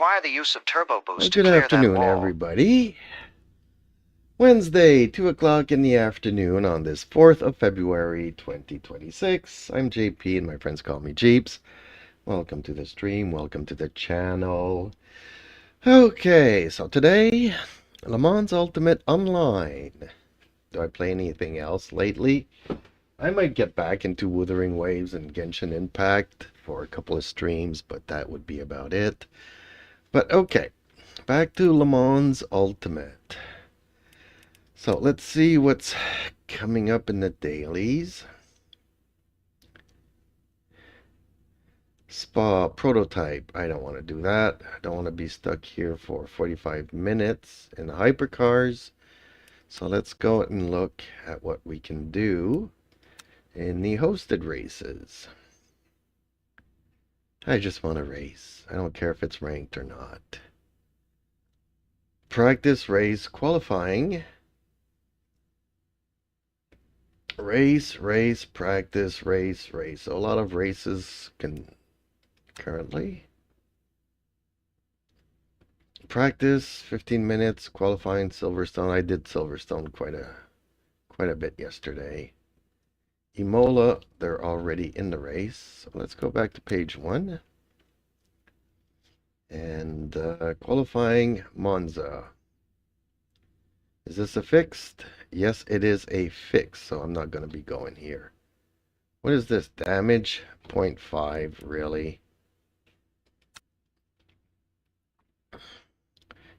require the use of turbo boost Well, to good clear that afternoon, wall. everybody. Wednesday, 2 o'clock in the afternoon on this 4th of February, 2026. I'm JP and my friends call me Jeeps. Welcome to the stream. Welcome to the channel. Okay, so today, Le Mans Ultimate Online. Do I play anything else lately? I might get back into Wuthering Waves and Genshin Impact for a couple of streams, but that would be about it. But okay, back to Le Mans Ultimate. So let's see what's coming up in the dailies. Spa prototype. I don't want to do that. I don't want to be stuck here for 45 minutes in the hypercars. So let's go and look at what we can do in the hosted races. I just want to race. I don't care if it's ranked or not. Practice race qualifying. Race, practice, race. So a lot of races currently. Practice, 15 minutes, qualifying Silverstone. I did Silverstone quite a bit yesterday. Imola, they're already in the race. So let's go back to page 1. And qualifying Monza. Is this a fixed? Yes, it is a fix, so I'm not going to be going here. What is this? Damage 0.5, really?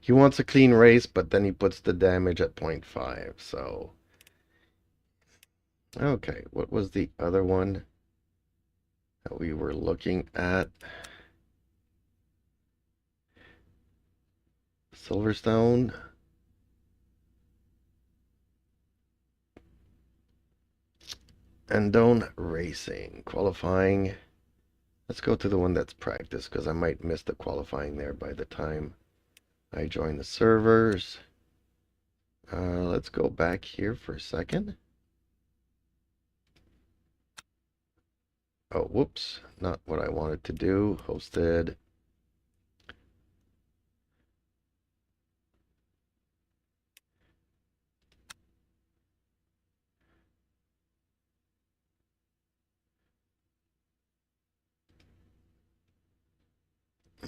He wants a clean race, but then he puts the damage at 0.5, so... Okay, what was the other one that we were looking at? Silverstone. Andone Racing. Qualifying. Let's go to the one that's practice, because I might miss the qualifying there by the time I join the servers. Let's go back here for a second. Oh, whoops. Not what I wanted to do. Hosted.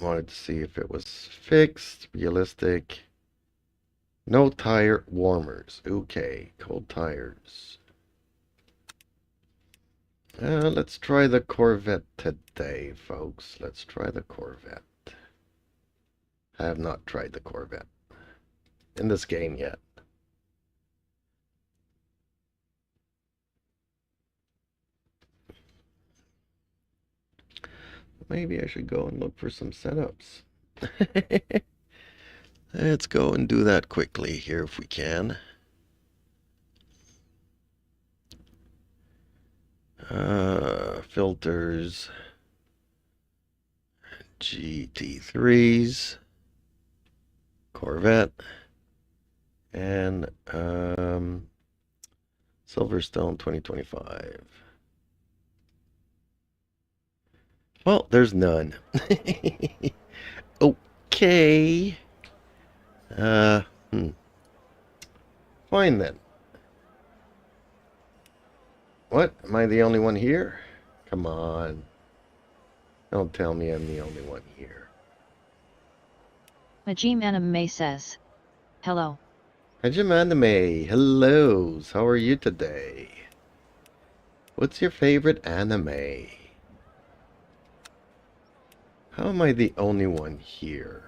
Wanted to see if it was fixed, realistic. No tire warmers. Okay, cold tires. Let's try the Corvette today, folks. Let's try the Corvette. I have not tried the Corvette in this game yet. Maybe I should go and look for some setups. Let's go and do that quickly here if we can. Filters. GT3s. Corvette. And Silverstone 2025. Well, there's none. Okay. Fine then. What? Am I the only one here? Come on. Don't tell me I'm the only one here. Majim Anime says, hello. Majim Anime, hellos. How are you today? What's your favorite anime? How am I the only one here?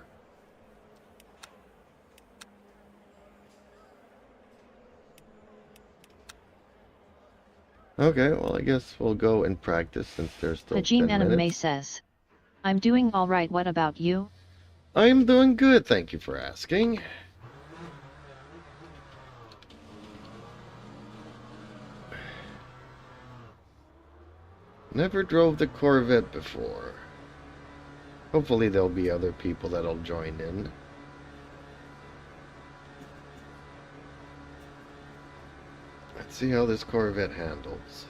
Okay, well, I guess we'll go and practice since there's still 10 Majim Anime minutes. says, I'm doing alright, what about you? I'm doing good, thank you for asking. Never drove the Corvette before. Hopefully there'll be other people that'll join in. Let's see how this Corvette handles.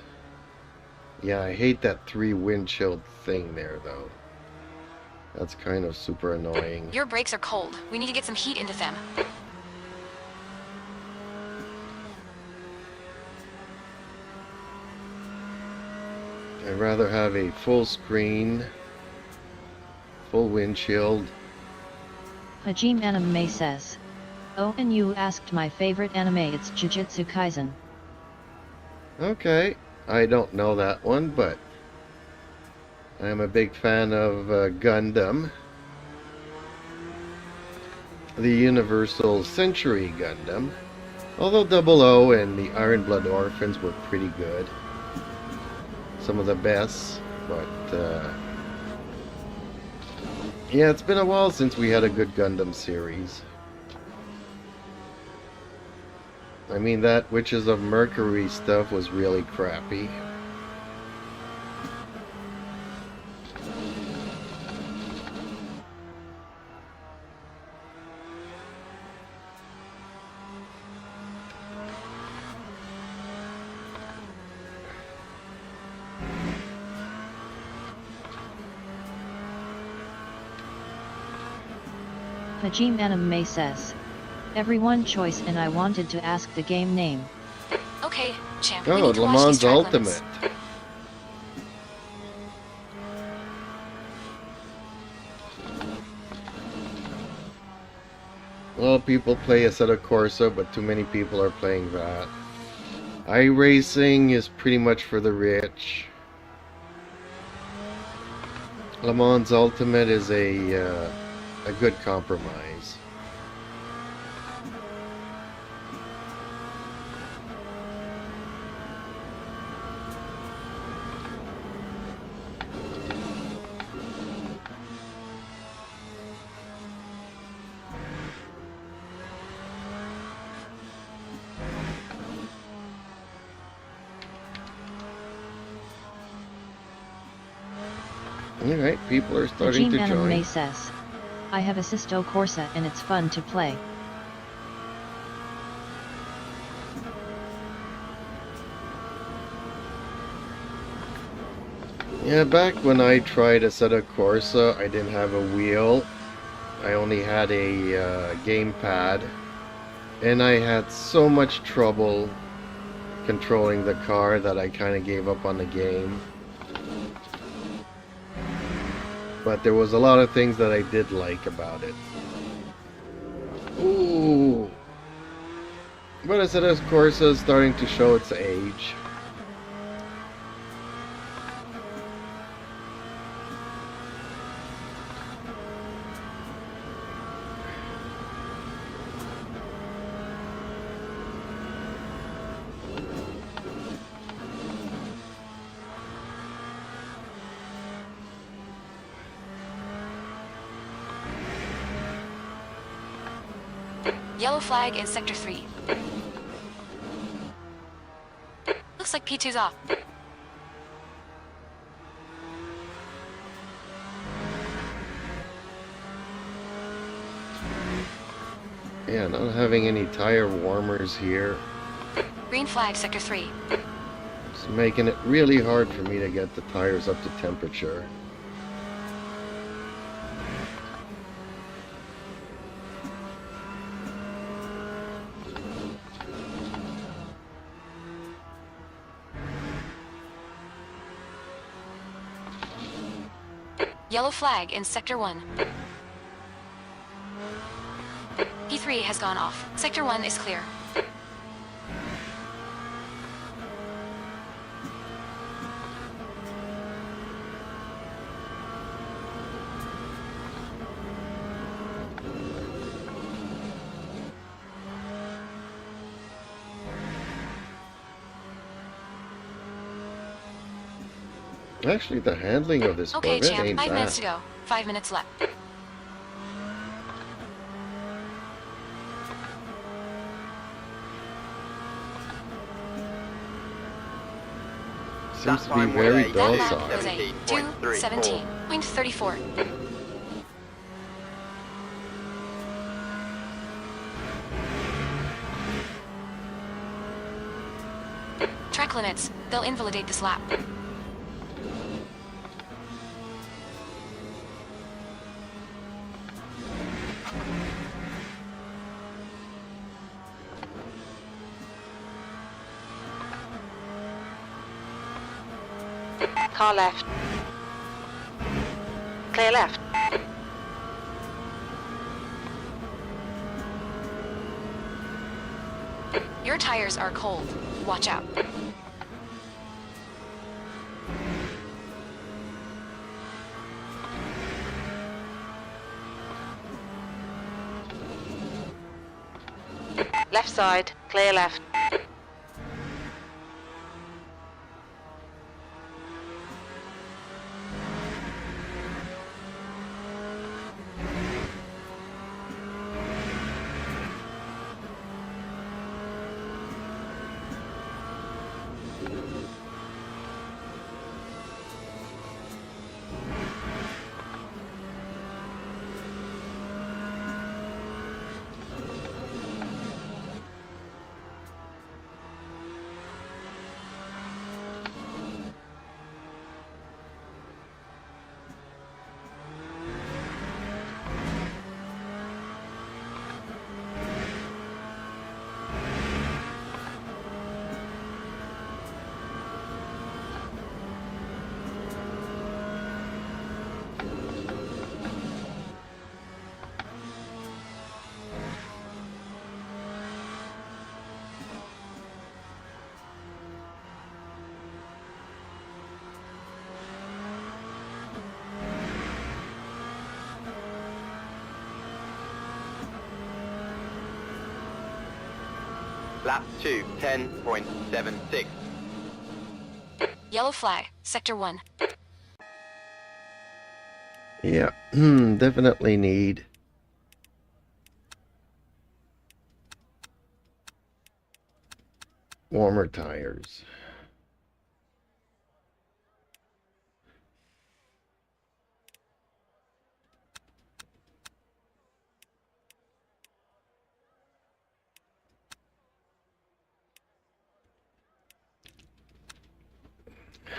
Yeah, I hate that 3 windshield thing there, though. That's kind of super annoying. Your brakes are cold. We need to get some heat into them. I'd rather have a full screen, full windshield. Hajime Anime says. Oh, and you asked my favorite anime, it's Jujutsu Kaisen. Okay, I don't know that one, but I'm a big fan of Gundam. The Universal Century Gundam. Although Double O and the Iron Blood Orphans were pretty good. Some of the best, but yeah, it's been a while since we had a good Gundam series. I mean, that Witches of Mercury stuff was really crappy. Hajime Anime says. Everyone choice, and I wanted to ask the game name. Okay, champ. Oh, we need to Le watch these Mans track Ultimate. limits. Well, people play Assetto Corsa, but too many people are playing that. iRacing is pretty much for the rich. Le Mans Ultimate is a good compromise. Alright, people are starting Hajime to join. Anime says. I have Assetto Corsa and it's fun to play. Yeah, back when I tried Assetto Corsa, I didn't have a wheel. I only had a gamepad. And I had so much trouble controlling the car that I kind of gave up on the game. But there was a lot of things that I did like about it. Ooh! But Assetto Corsa is starting to show its age. Yellow flag in Sector 3. Looks like P2's off. Yeah, not having any tire warmers here. Green flag, Sector 3. It's making it really hard for me to get the tires up to temperature. Yellow flag in Sector 1. P3 has gone off. Sector 1 is clear. Actually, the handling of this Okay, Corvette champ. ain't 5 minutes to bad. go. 5 minutes left. Seems to be very That lap docile. was a 2:17.34. Track limits. They'll invalidate this lap. Car left. Clear left. Your tires are cold. Watch out. Left side. Clear left. Lap 2, 10.76. Yellow flag, Sector 1. Yeah, definitely need warmer tires.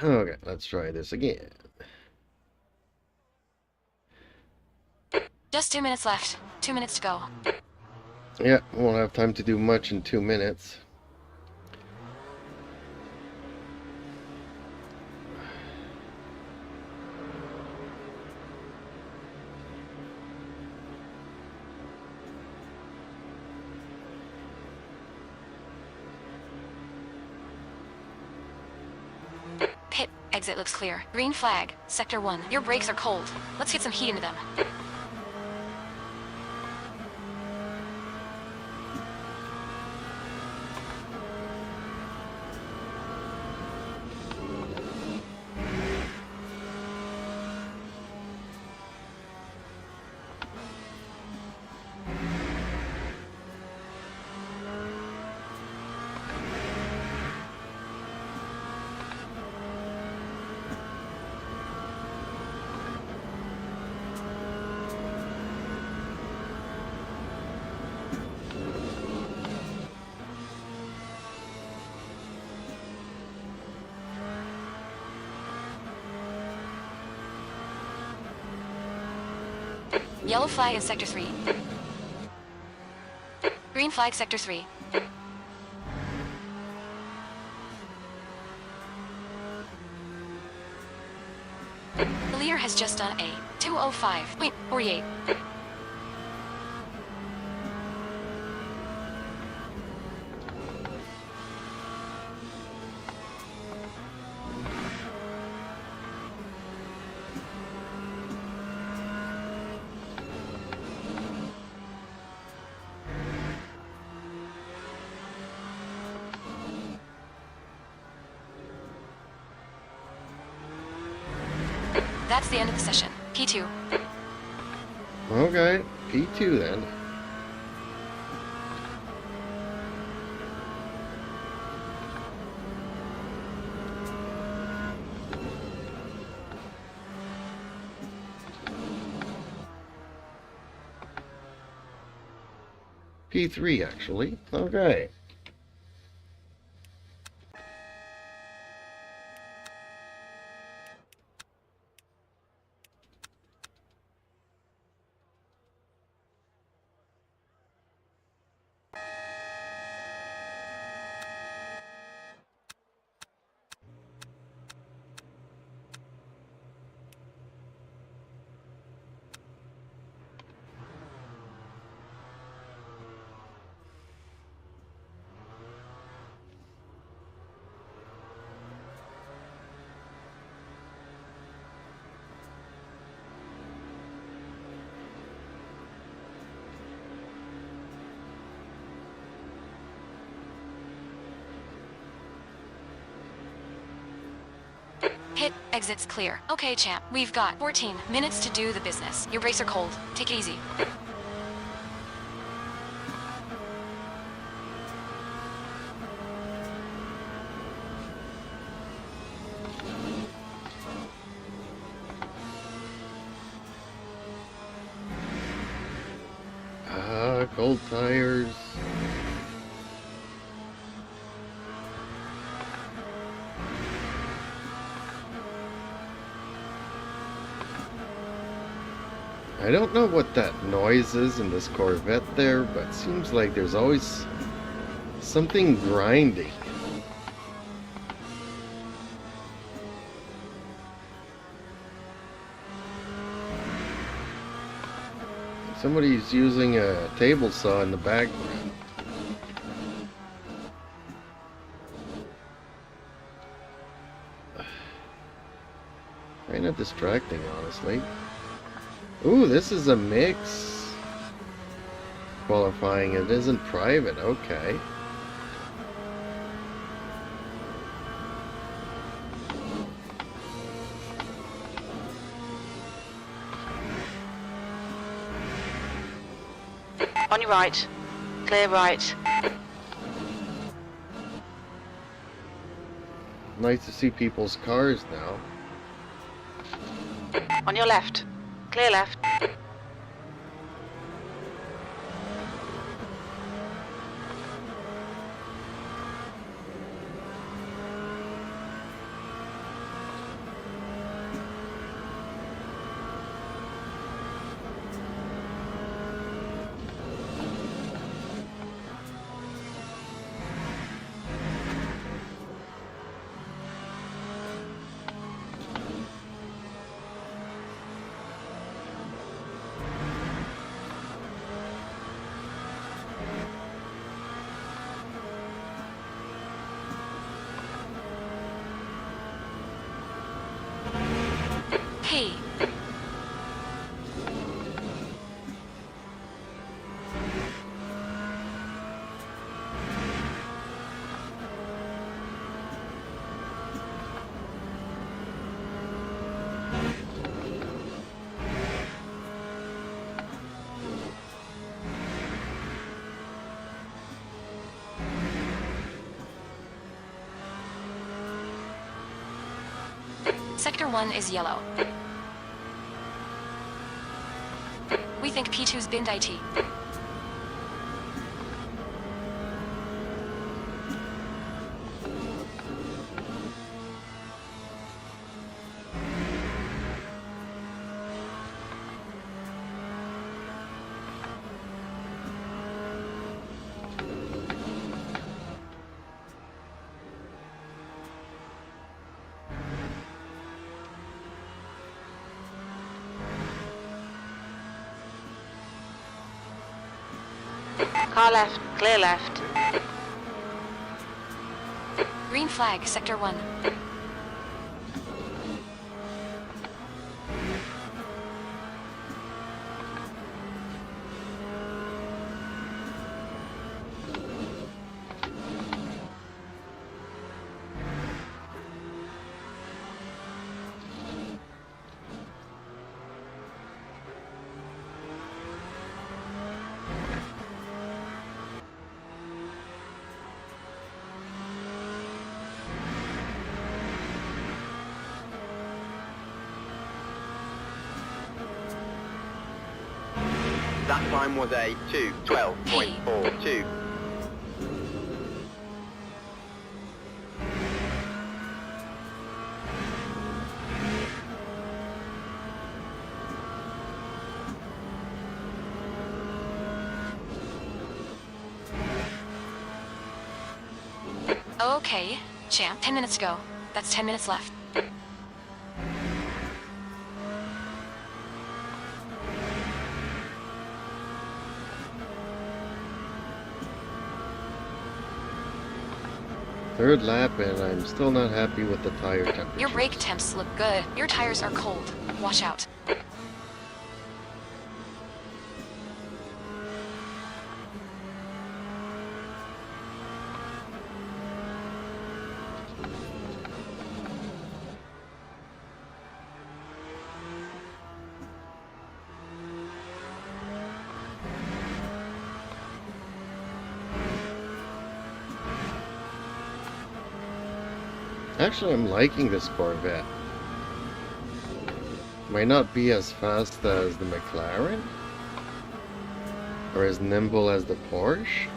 Okay, let's try this again. Just 2 minutes left. 2 minutes to go. Yeah, won't have time to do much in 2 minutes. Pit exit looks clear. Green flag, Sector 1. Your brakes are cold. Let's get some heat into them. Yellow flag in Sector 3. Green flag, Sector 3. The leader has just done a 2:05.48. That's the end of the session. P2. Okay, P2 then. P3 actually. Okay. Pit exit's clear. Okay, champ. We've got 14 minutes to do the business. Your brakes are cold. Take it easy. Cold tires. I don't know what that noise is in this Corvette there, but seems like there's always something grinding. Somebody's using a table saw in the background. Kind of distracting, honestly. Ooh, this is a mix. Qualifying, it isn't private, okay. On your right. Clear right. Nice to see people's cars now. On your left. Clear left. Hey. Sector 1 is yellow. We think P2's binned IT. Car left. Clear left. Green flag, Sector 1. That time was a 2:12.42. Okay, champ. 10 minutes to go. That's 10 minutes left. Third lap and I'm still not happy with the tire temperature. Your brake temps look good. Your tires are cold. Watch out. Actually, I'm liking this Corvette. Might not be as fast as the McLaren, or as nimble as the Porsche,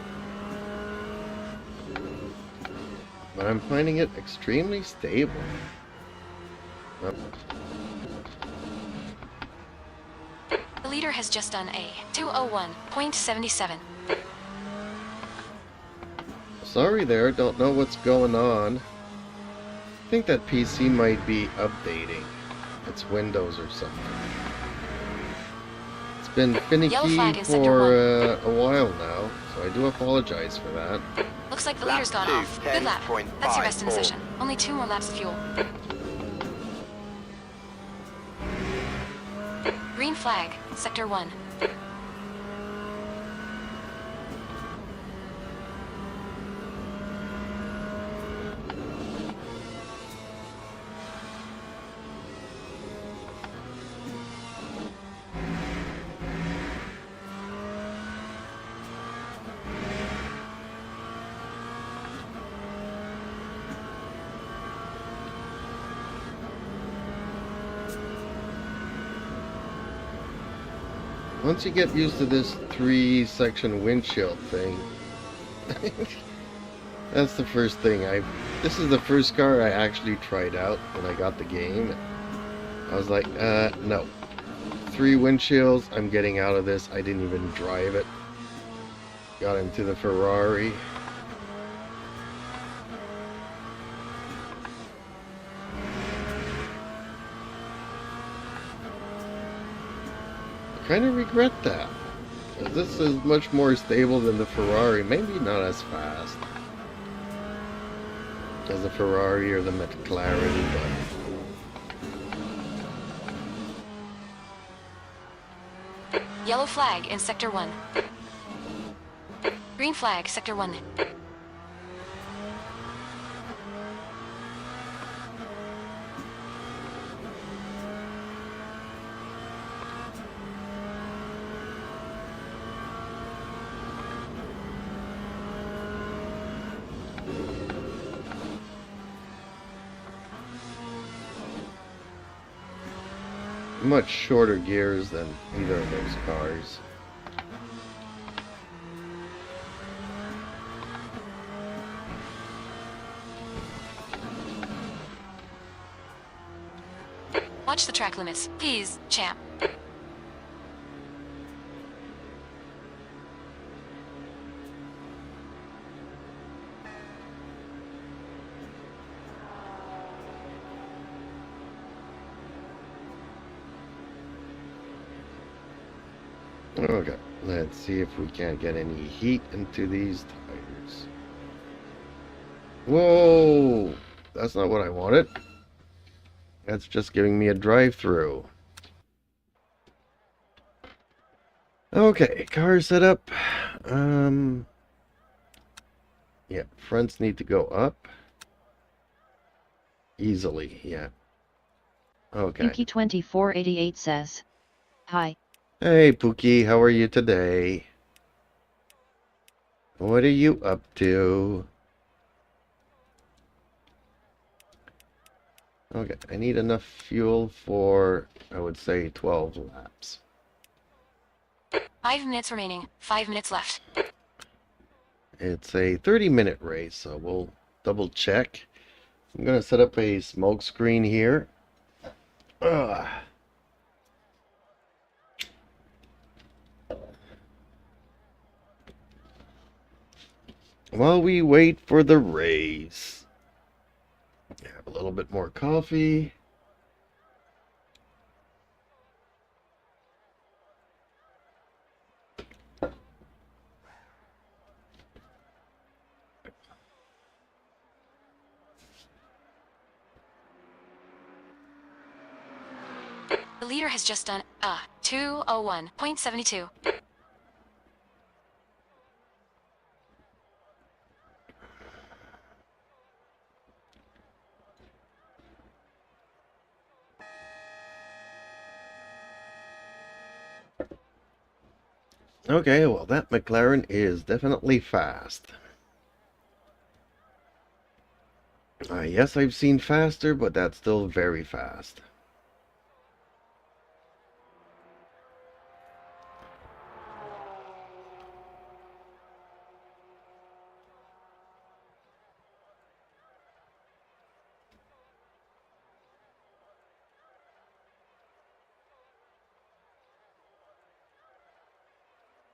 but I'm finding it extremely stable. The leader has just done a 201.77. Sorry there, don't know what's going on. I think that PC might be updating its Windows or something. It's been Yellow finicky flag in sector for a while now, so I do apologize for that. Looks like the Lap leader's gone 2, off. Good lap. That's your best in the 10.54. session. Only 2 more laps of fuel. Green flag, sector 1. Once you get used to this 3-section windshield thing, that's the first thing. This is the first car I actually tried out when I got the game. I was like, no. 3 windshields, I'm getting out of this. I didn't even drive it. Got into the Ferrari. I kind of regret that. 'Cause this is much more stable than the Ferrari. Maybe not as fast as the Ferrari or the McLaren, but Yellow flag in sector 1. Green flag, sector 1. much shorter gears than either of those cars. Watch the track limits, please, champ. Okay, let's see if we can't get any heat into these tires. Whoa! That's not what I wanted. That's just giving me a drive-through. Okay, car setup. Yeah, fronts need to go up. Easily, yeah. Okay. Pinky2488 says, "Hi. Hey, Pookie, how are you today? What are you up to? Okay, I need enough fuel for, I would say, 12 laps. 5 minutes remaining. 5 minutes left. It's a 30-minute race, so we'll double check. I'm going to set up a smoke screen here. Ugh. While we wait for the race, have a little bit more coffee. The leader has just done 201.72. Okay, well, that McLaren is definitely fast. Yes, I've seen faster, but that's still very fast.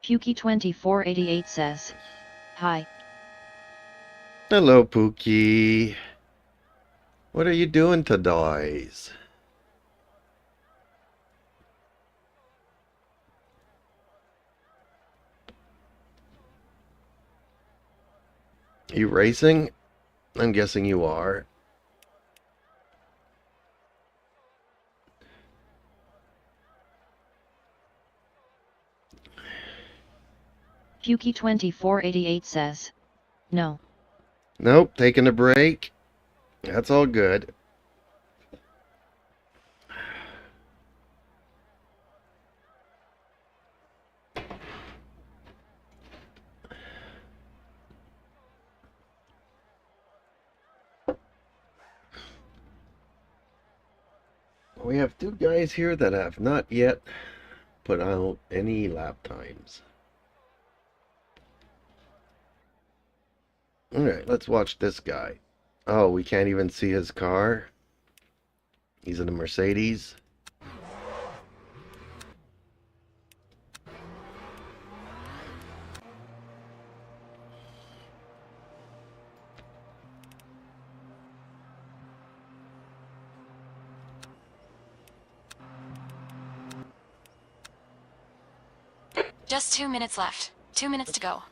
Pukey2488 says, "Hi." Hello, Pookie. What are you doing today? You racing? I'm guessing you are. Pukey2488 says, "No." Nope, taking a break. That's all good. We have two guys here that have not yet put out any lap times. Alright, let's watch this guy. Oh, we can't even see his car. He's in a Mercedes. Just 2 minutes left. 2 minutes to go.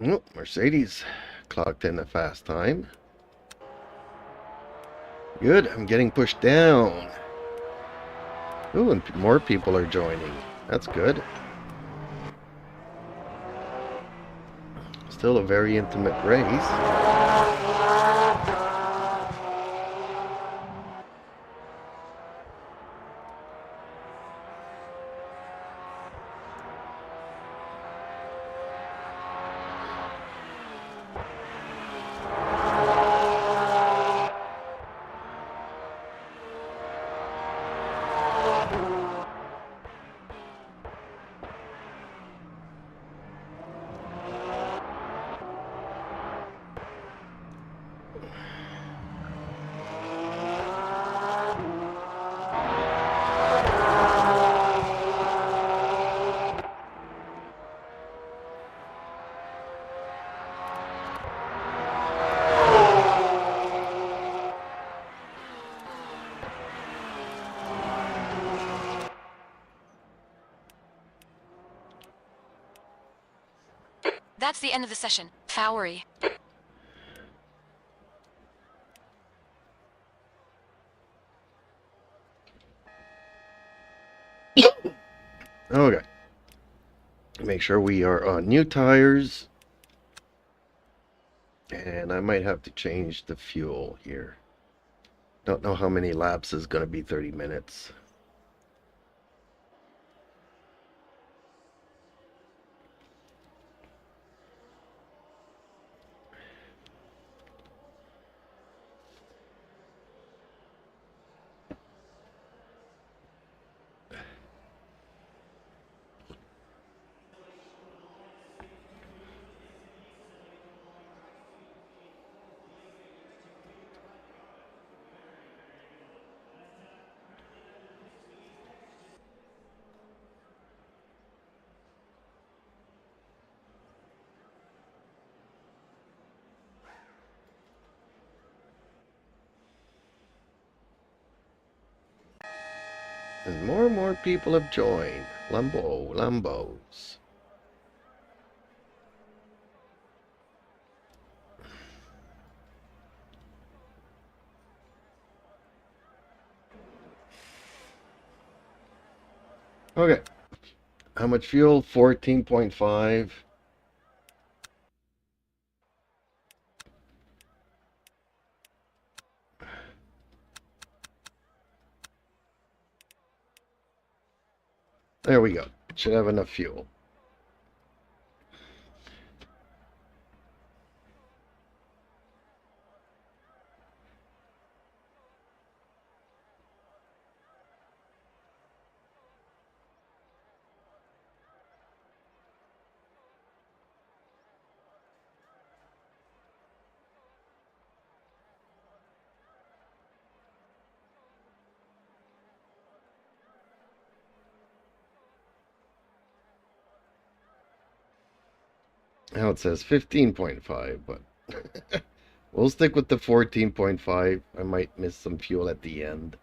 Oh, Mercedes clocked in a fast time. Good, I'm getting pushed down. Ooh, and more people are joining. That's good. Still a very intimate race. That's the end of the session. Fowery. Okay. Make sure we are on new tires. And I might have to change the fuel here. Don't know how many laps is going to be 30 minutes. And more people have joined. Lambos. Okay. How much fuel? 14.5. There we go. Should have enough fuel. Now it says 15.5, but we'll stick with the 14.5. I might miss some fuel at the end.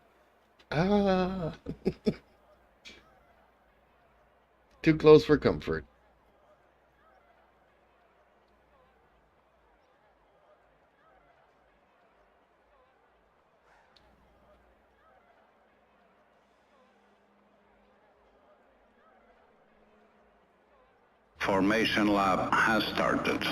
Ah! Too close for comfort. Formation lab has started.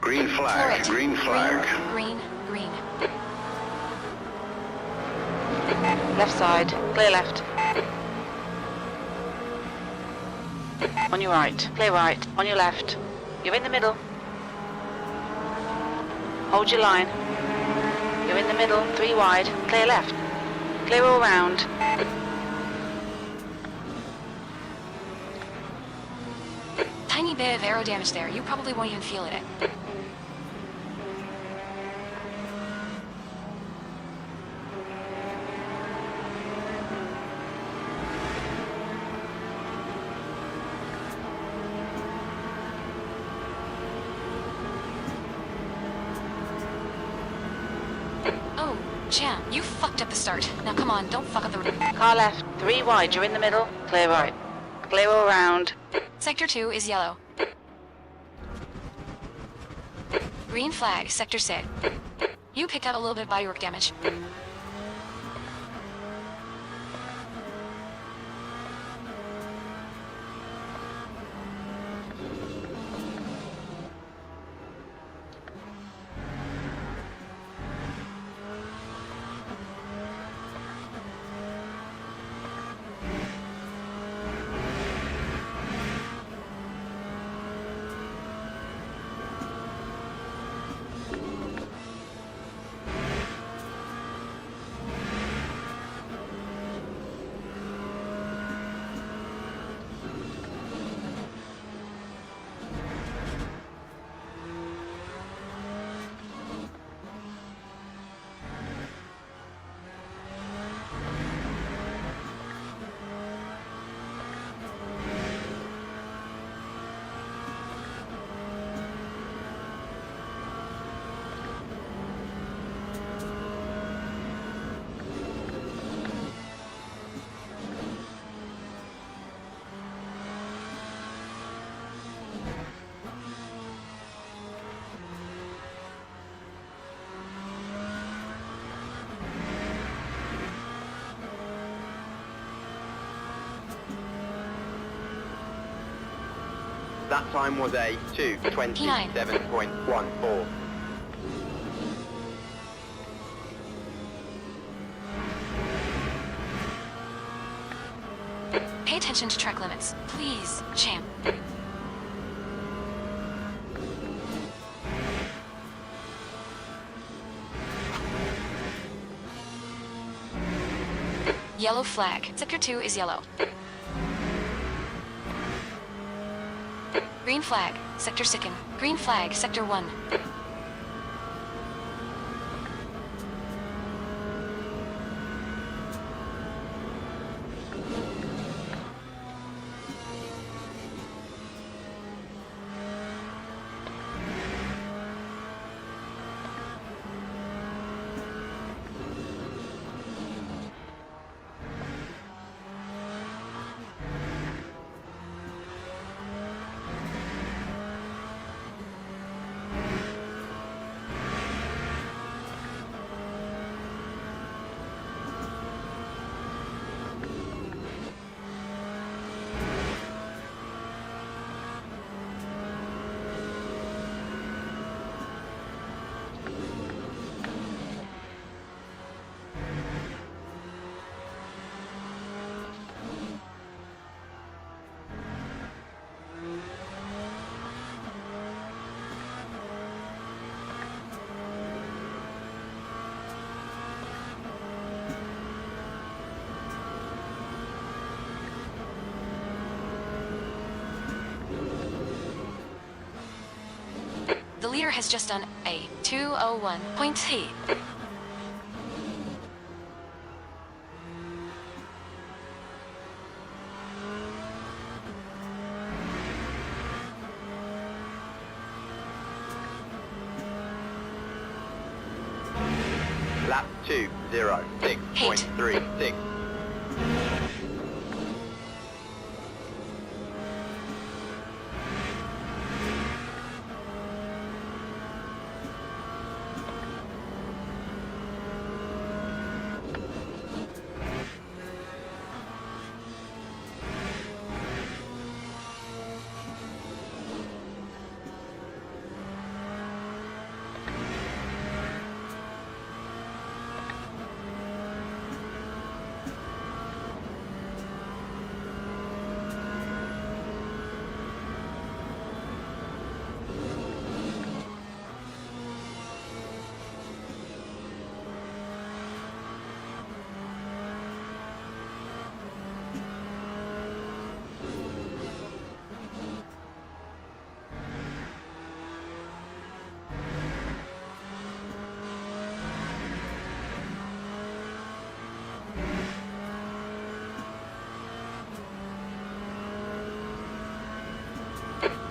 Green flag, green flag. Green. Left side, clear left. On your right, clear right. On your left. You're in the middle. Hold your line. You're in the middle, 3 wide, clear left. Clear all round. Tiny bit of aero damage there. You probably won't even feel it. Oh, champ, you fucked up the start. Now come on, don't fuck up the... Car left, 3 wide, you're in the middle, clear right. Clear all round. Sector 2 is yellow. Green flag, Sector 6. You picked up a little bit of bodywork damage. That time was a 2:27.14. Pay attention to track limits. Please, champ. Yellow flag. Sector 2 is yellow. Green flag. Sector 2. Green flag. Sector 1. The leader has just done a 2:01.T. Lap 2:06.36.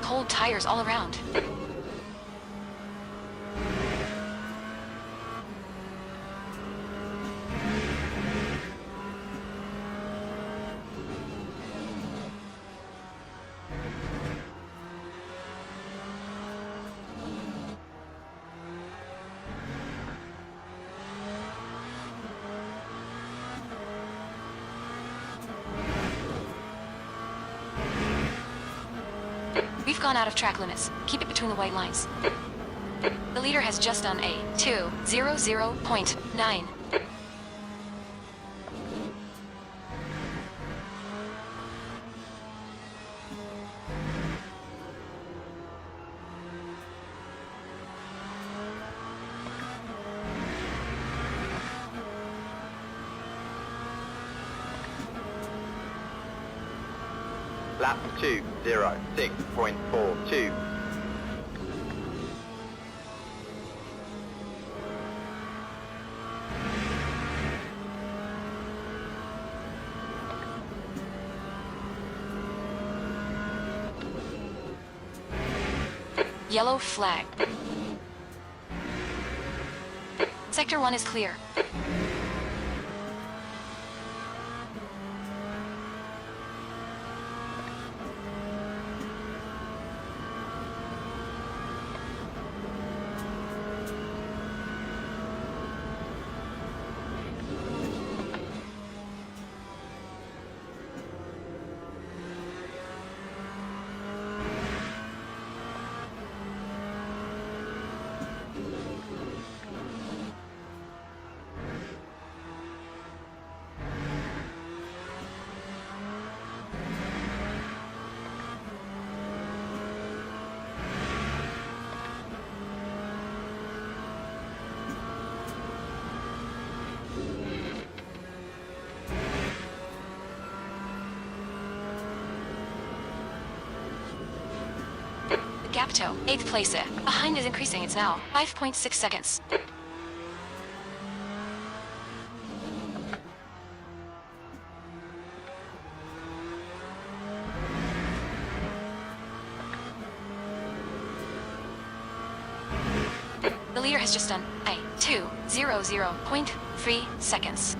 Cold tires all around. We've gone out of track limits. Keep it between the white lines. The leader has just done a 2:00.9. Lap 2:06.42. Yellow flag. Sector 1 is clear. Gap toe, 8th place. Behind is increasing, it's now 5.6 seconds. The leader has just done a 2:00.3 seconds.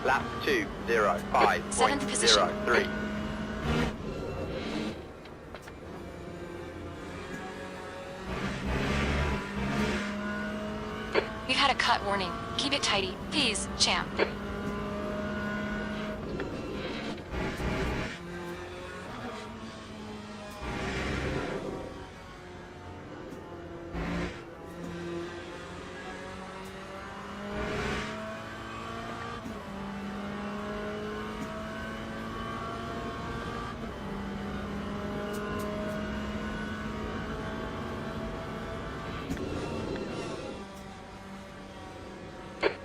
Lap 7th position. 2:05.03. We've had a cut warning. Keep it tidy, please, champ.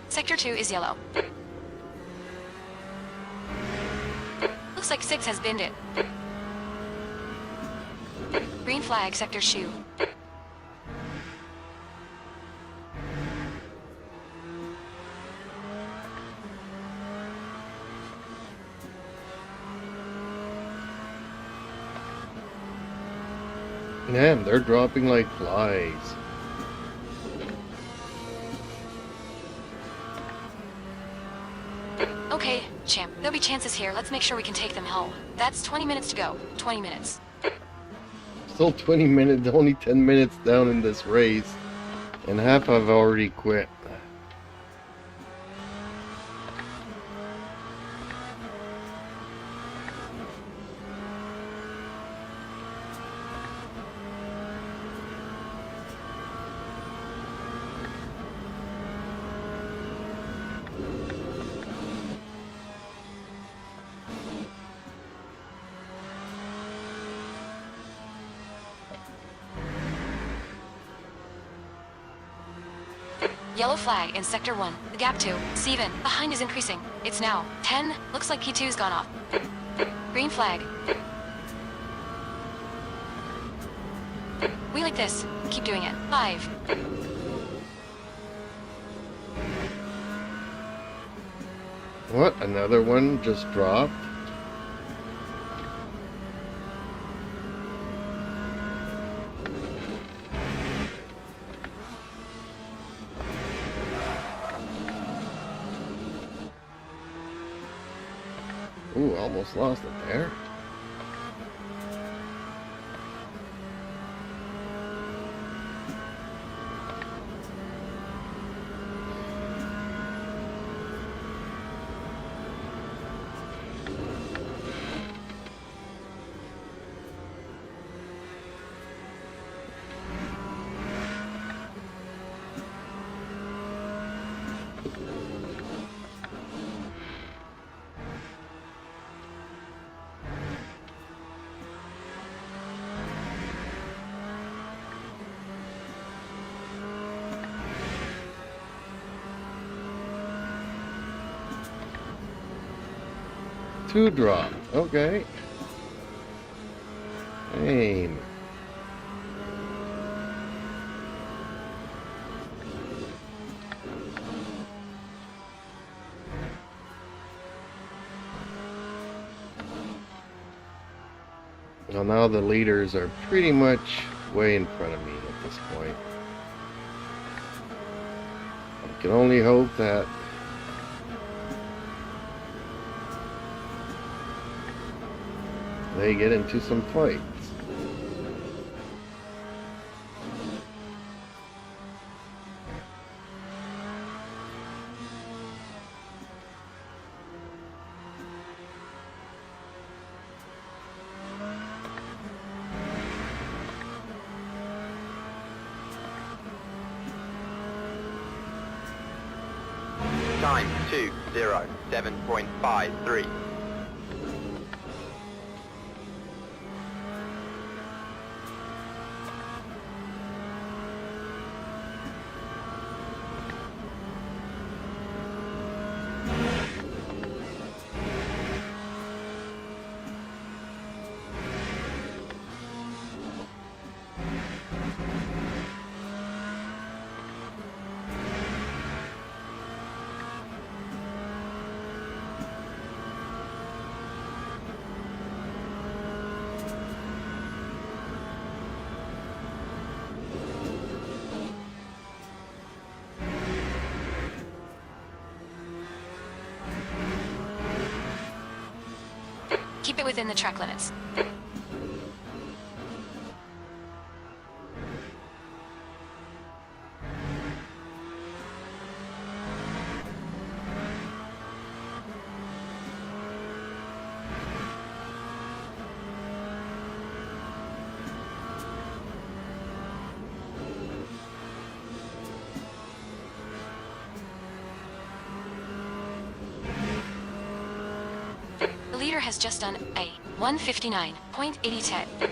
Sector 2 is yellow. Looks like 6 has binned it. Green flag, sector shoe. Man, they're dropping like flies. Okay, champ, there'll be chances here. Let's make sure we can take them home. That's 20 minutes to go. 20 minutes. Still 20 minutes, only 10 minutes down in this race. And half have already quit. Yellow flag in sector 1. The gap 2. Steven, behind is increasing. It's now 10. Looks like P2's gone off. Green flag. We like this. Keep doing it. 5. What? Another one just dropped? Ooh, almost lost it there. Two drop. Okay. Aim. Well, now the leaders are pretty much way in front of me at this point. I can only hope that they get into some fights. Time 207.53. Keep it within the track limits. The leader has just done a 159.80.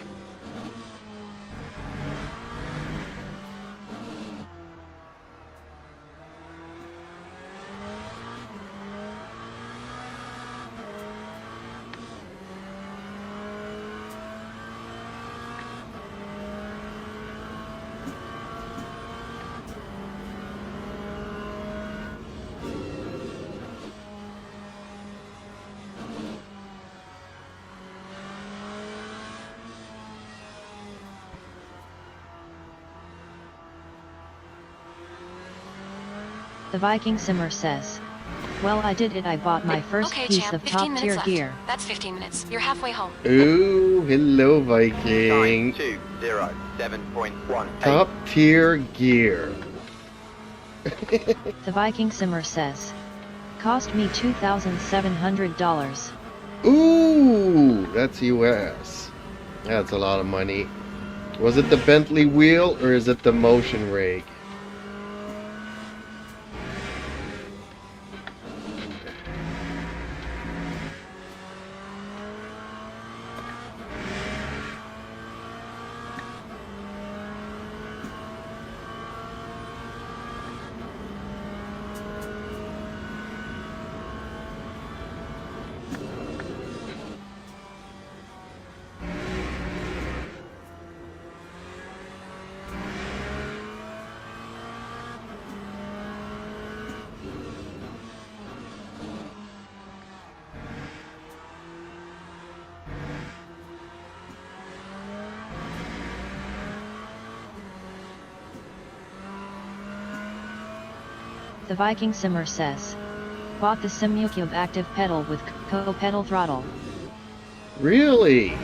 The Viking Simmer says, well, I did it. I bought my first Okay, piece champ, of 15 top minutes tier left. gear. That's 15 minutes. You're halfway home. Ooh, hello, Time Viking. 207.18. Top tier gear. The Viking Simmer says, cost me $2,700. Ooh, that's US. That's a lot of money. Was it the Bentley wheel or is it the motion rig? The Viking Simmer says, bought the SimuCube active pedal with co-pedal throttle. Really?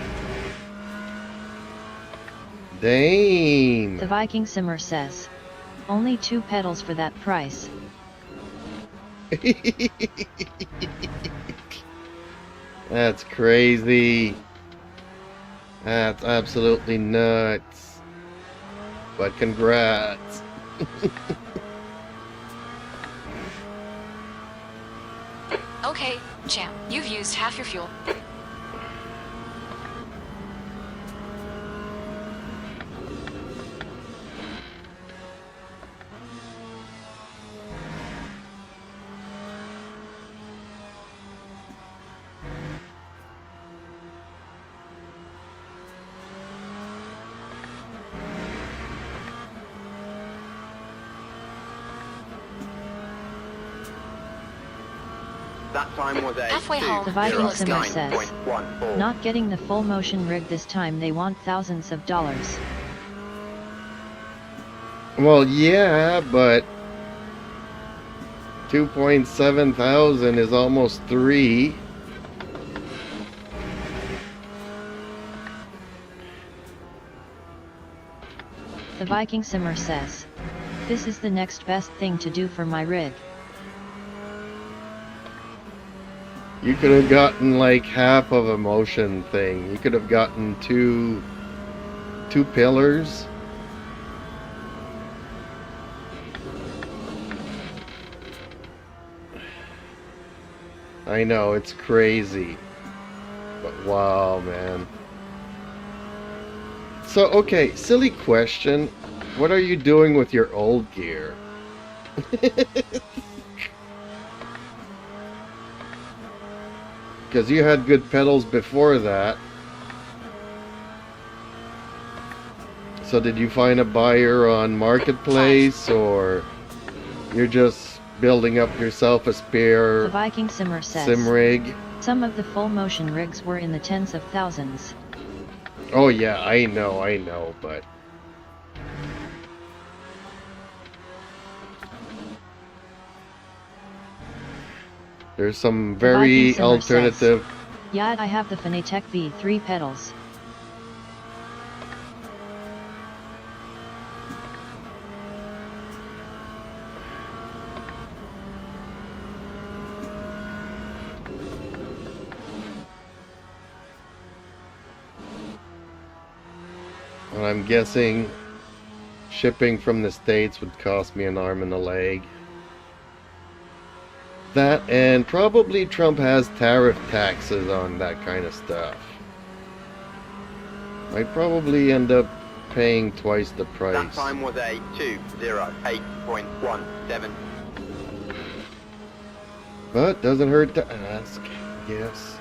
Damn. The Viking Simmer says, only 2 pedals for that price. That's crazy. That's absolutely nuts. But congrats. Okay, champ, you've used half your fuel. That time was a Halfway home. The Viking Simmer 209.14. says, not getting the full motion rig this time. They want thousands of dollars. Well, yeah, but 2.7 thousand is almost 3. The Viking Simmer says, this is the next best thing to do for my rig. You could have gotten like half of a motion thing. You could have gotten two pillars. I know, it's crazy. But wow, man. So, okay, silly question. What are you doing with your old gear? Because you had good pedals before that. So did you find a buyer on Marketplace, or you're just building up yourself a The spare Viking Simmer says, sim rig? some of the full motion rigs were in the tens of thousands. Oh yeah, I know, but there's some The very Viking Simmer alternative. Yeah, I have the Fanatec V3 pedals. And I'm guessing shipping from the States would cost me an arm and a leg. That, and probably Trump has tariff taxes on that kind of stuff. I'd probably end up paying twice the That price. time was a 208.17. But doesn't hurt to ask, yes.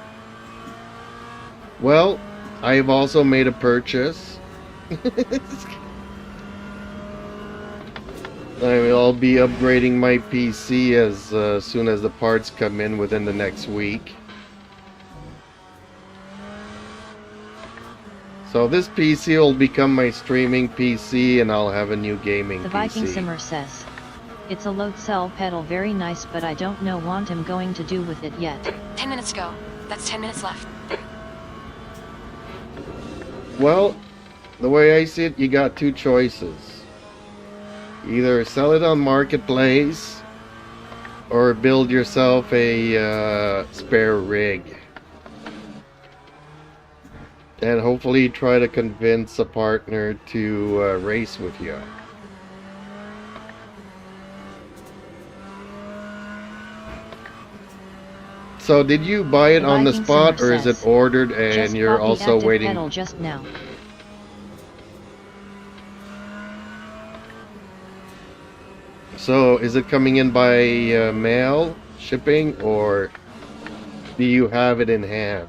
Well, I've also made a purchase. I'll be upgrading my PC as soon as the parts come in within the next week. So this PC will become my streaming PC, and I'll have a new gaming The PC. Viking Simmer says, it's a load cell pedal, very nice, but I don't know what I'm going to do with it yet. 10 minutes to go. That's 10 minutes left. Well, the way I see it, you got two choices. Either sell it on Marketplace or build yourself a spare rig. And hopefully try to convince a partner to race with you. So did you buy it on the Viking spot, Simmer or is it says, ordered and just you're bought the also active waiting? pedal just now. So is it coming in by mail, shipping, or do you have it in hand?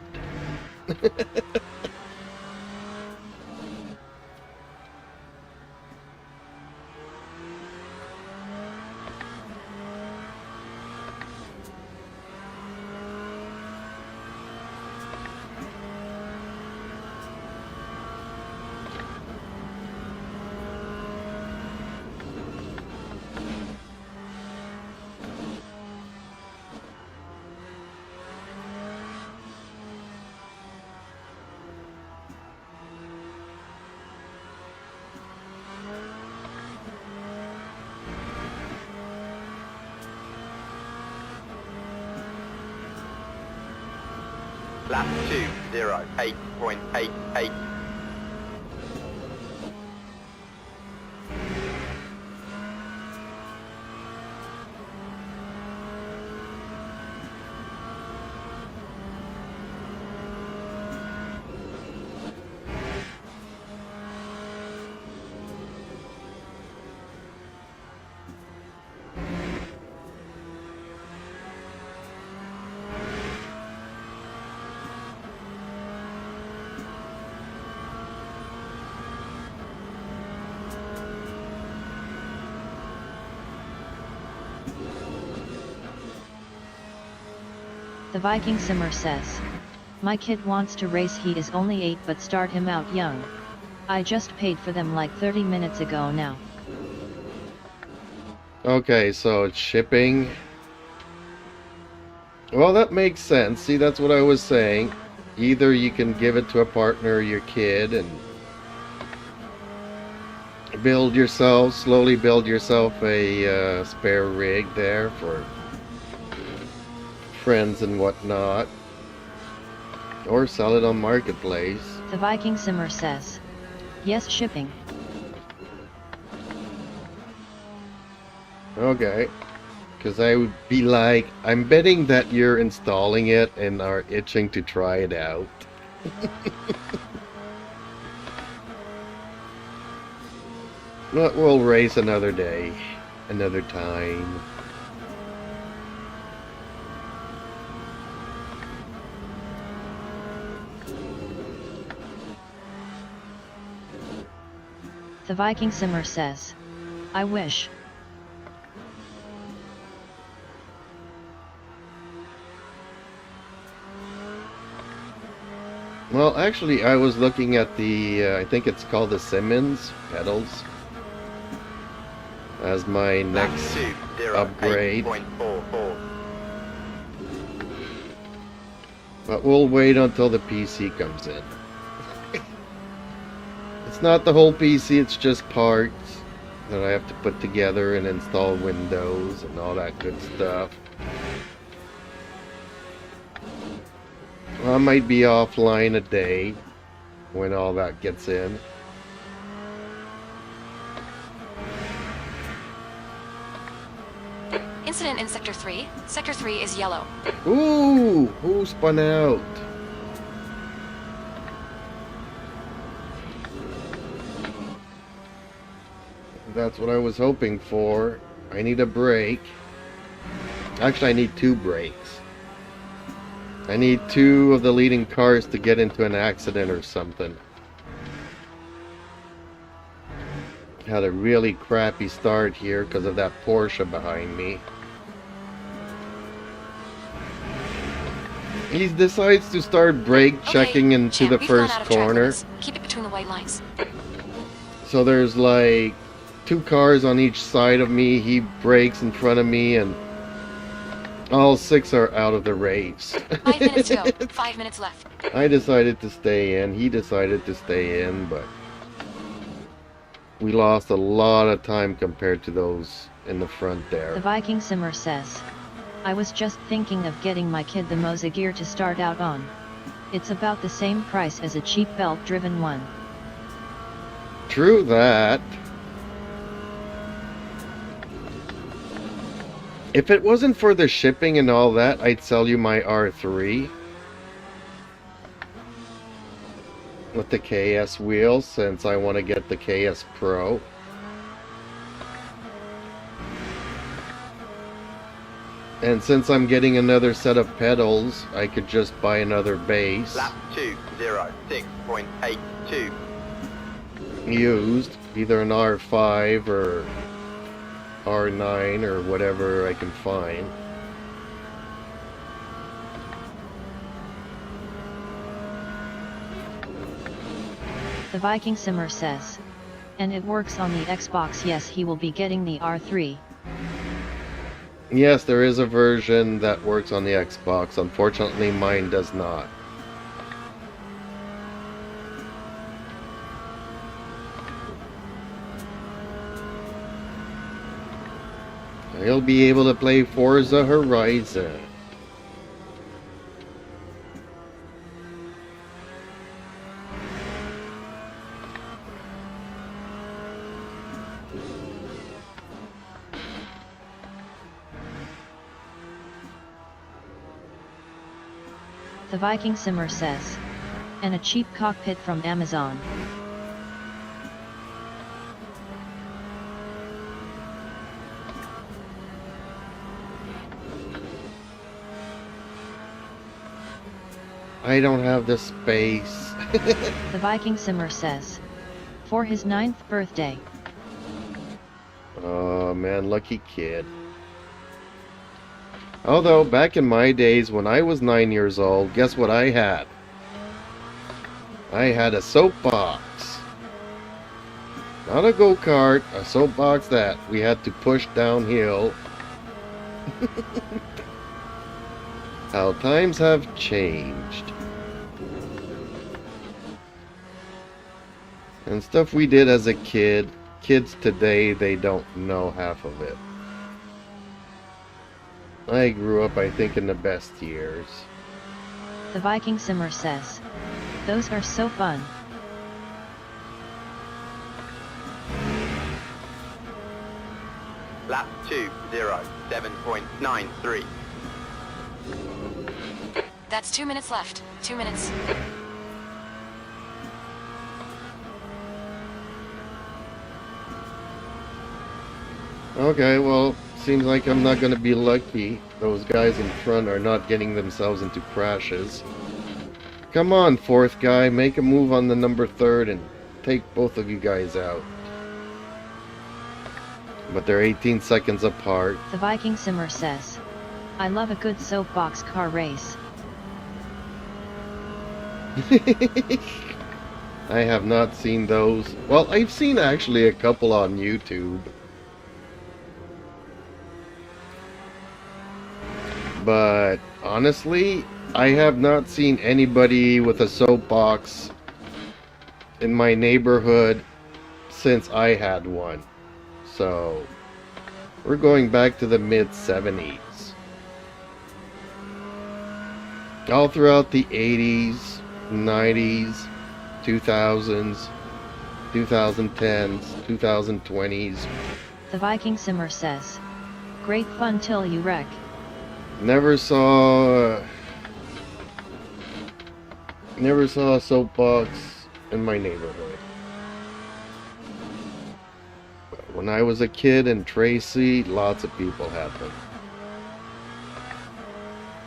Lap 208.88. The Viking Simmer says, my kid wants to race, he is only 8, but start him out young. I just paid for them like 30 minutes ago now. Okay, so it's shipping. Well, that makes sense. See, that's what I was saying. Either you can give it to a partner or your kid and slowly build yourself a spare rig there for friends and whatnot, or sell it on Marketplace. The Viking Simmer says, yes, shipping. Okay. Because I would be like, I'm betting that you're installing it and are itching to try it out. But we'll race another day, another time. The Viking Simmer says, I wish. Well, actually, I was looking at the, I think it's called the Simmons pedals as my next upgrade. 208.44. But we'll wait until the PC comes in. It's not the whole PC, it's just parts that I have to put together and install Windows and all that good stuff. I might be offline a day when all that gets in. Incident in Sector 3. Sector 3 is yellow. Ooh, who spun out? That's what I was hoping for. I need a brake. Actually, I need 2 brakes. I need 2 of the leading cars to get into an accident or something. Had a really crappy start here because of that Porsche behind me. He decides to start brake checking into Champ, the we've run first out of track corner. limits. Keep it between the white lines. So there's like 2 cars on each side of me. He brakes in front of me and all 6 are out of the race. 5 minutes to go. 5 minutes left. I decided to stay in. He decided to stay in, but we lost a lot of time compared to those in the front there. The Viking Simmer says, I was just thinking of getting my kid the Moza gear to start out on. It's about the same price as a cheap belt-driven one. True that. If it wasn't for the shipping and all that, I'd sell you my R3 with the KS wheels, since I want to get the KS Pro. And since I'm getting another set of pedals, I could just buy another base Lap 206.82. used, either an R5 or R9 or whatever I can find. The Viking Simmer says, and it works on the Xbox. Yes, he will be getting the R3. Yes, there is a version that works on the Xbox. Unfortunately, mine does not. He'll be able to play Forza Horizon. The Viking Simmer says, and a cheap cockpit from Amazon. I don't have the space. The Viking Simmer says, for his 9th birthday. Oh man, lucky kid. Although, back in my days when I was 9 years old, guess what I had? I had a soapbox. Not a go-kart, a soapbox that we had to push downhill. How times have changed. And stuff we did as a kid, kids today, they don't know half of it. I grew up, I think, in the best years. The Viking Simmer says, those are so fun. Lap 2:07.93. That's 2 minutes left. 2 minutes. Okay, well, seems like I'm not gonna be lucky. Those guys in front are not getting themselves into crashes. Come on, fourth guy, make a move on the number third and take both of you guys out. But they're 18 seconds apart. The Viking Simmer says, I love a good soapbox car race. I have not seen those. Well, I've seen actually a couple on YouTube. But honestly, I have not seen anybody with a soapbox in my neighborhood since I had one. So, we're going back to the mid-70s. All throughout the 80s, 90s, 2000s, 2010s, 2020s. The Viking Simmer says, great fun till you wreck. Never saw a soapbox in my neighborhood. When I was a kid in Tracy, lots of people had them.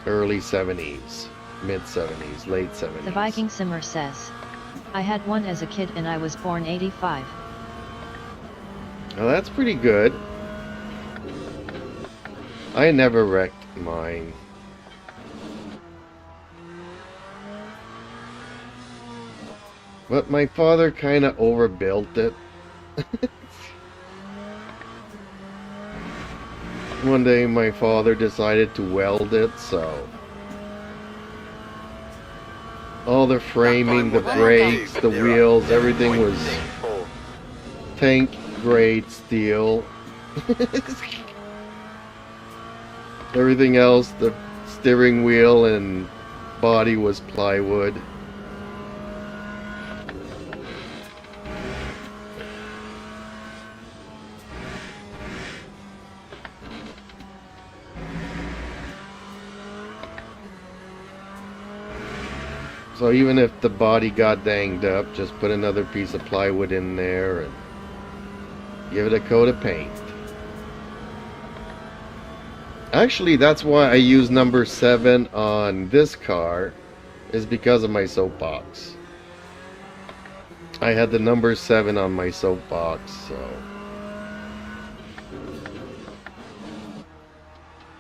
Early 70s, mid 70s, late 70s. The Viking Simmer says, I had one as a kid and I was born 85. Now that's pretty good. I never wrecked mine. But my father kind of overbuilt it. One day my father decided to weld it, so all the framing, the brakes, the wheels, everything was tank grade steel. Everything else, the steering wheel and body was plywood. So even if the body got danged up, just put another piece of plywood in there and give it a coat of paint. Actually, that's why I use number 7 on this car, is because of my soapbox. I had the number 7 on my soapbox, so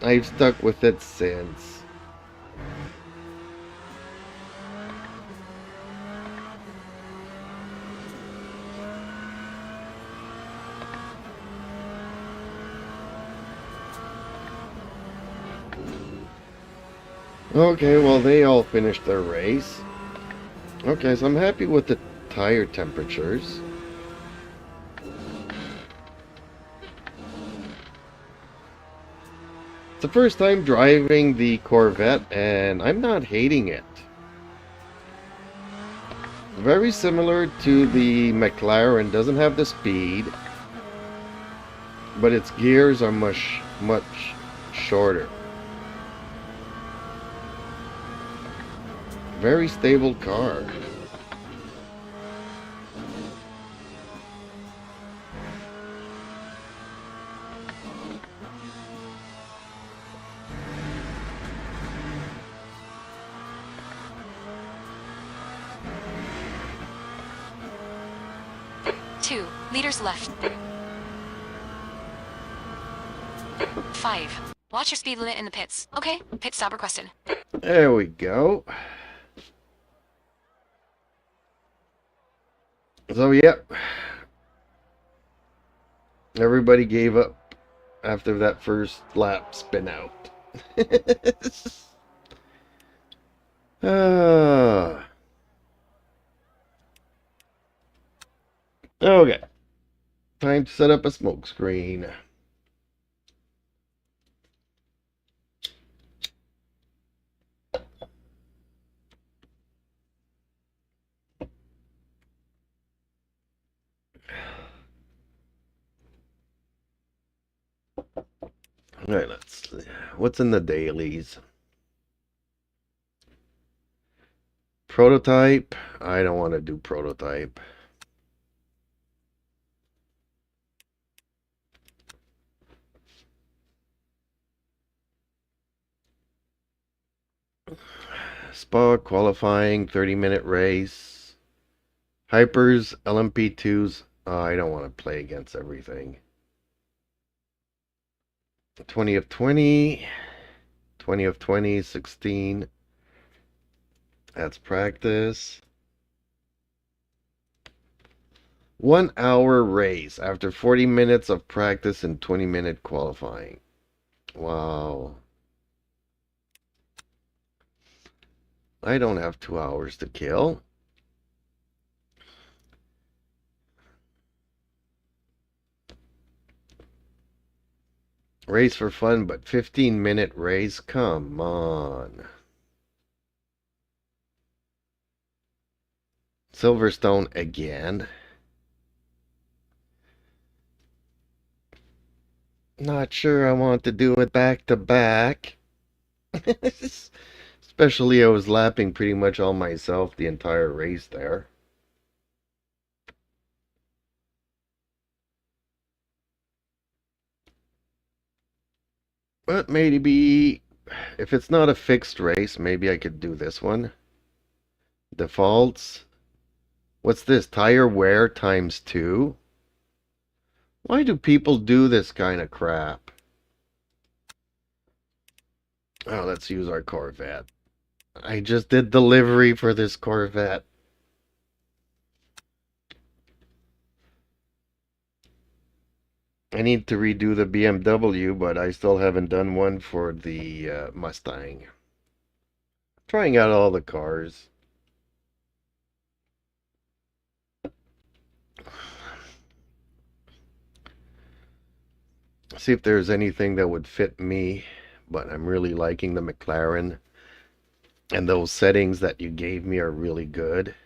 I've stuck with it since. Okay, well, they all finished their race. Okay, so I'm happy with the tire temperatures. It's the first time driving the Corvette, and I'm not hating it. Very similar to the McLaren, doesn't have the speed, but its gears are much shorter. Very stable car. Two liters left. 5. Watch your speed limit in the pits. Okay, pit stop requested. There we go. So, yep. Everybody gave up after that first lap spin out. Okay. Time to set up a smoke screen. All right, what's in the dailies? Prototype. I don't want to do prototype. Spa qualifying 30-minute race. Hypers, LMP2s. I don't want to play against everything. 20 of 20. 20 of 20, 16. That's practice. 1 hour race after 40 minutes of practice and 20-minute qualifying. Wow. I don't have 2 hours to kill. Race for fun, but 15-minute race? Come on. Silverstone again. Not sure I want to do it back to back. Especially I was lapping pretty much all myself the entire race there. But maybe if it's not a fixed race, maybe I could do this one. Defaults. What's this? Tire wear times 2? Why do people do this kind of crap? Oh, let's use our Corvette. I just did delivery for this Corvette. I need to redo the BMW, but I still haven't done one for the Mustang. Trying out all the cars. See if there's anything that would fit me, but I'm really liking the McLaren. And those settings that you gave me are really good.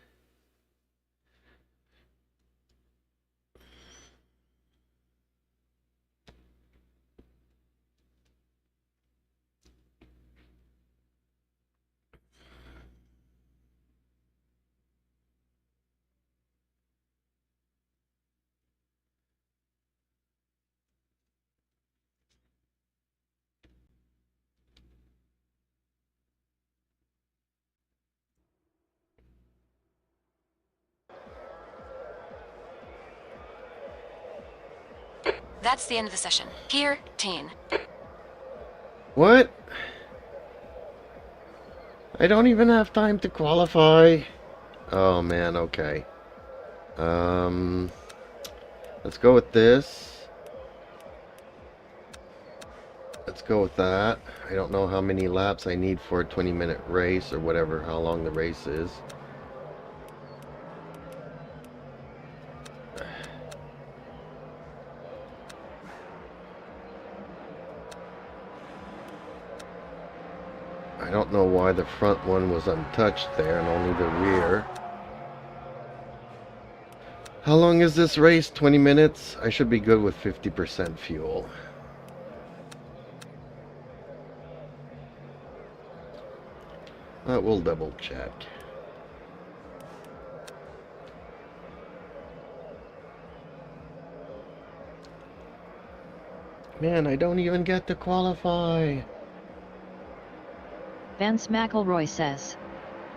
That's the end of the session. Here, teen. What? I don't even have time to qualify. Oh man, okay. Let's go with this. Let's go with that. I don't know how many laps I need for a 20-minute race or whatever, how long the race is. I don't know why the front one was untouched there and only the rear. How long is this race? 20 minutes? I should be good with 50% fuel. We'll double check. Man, I don't even get to qualify. Vance McElroy says,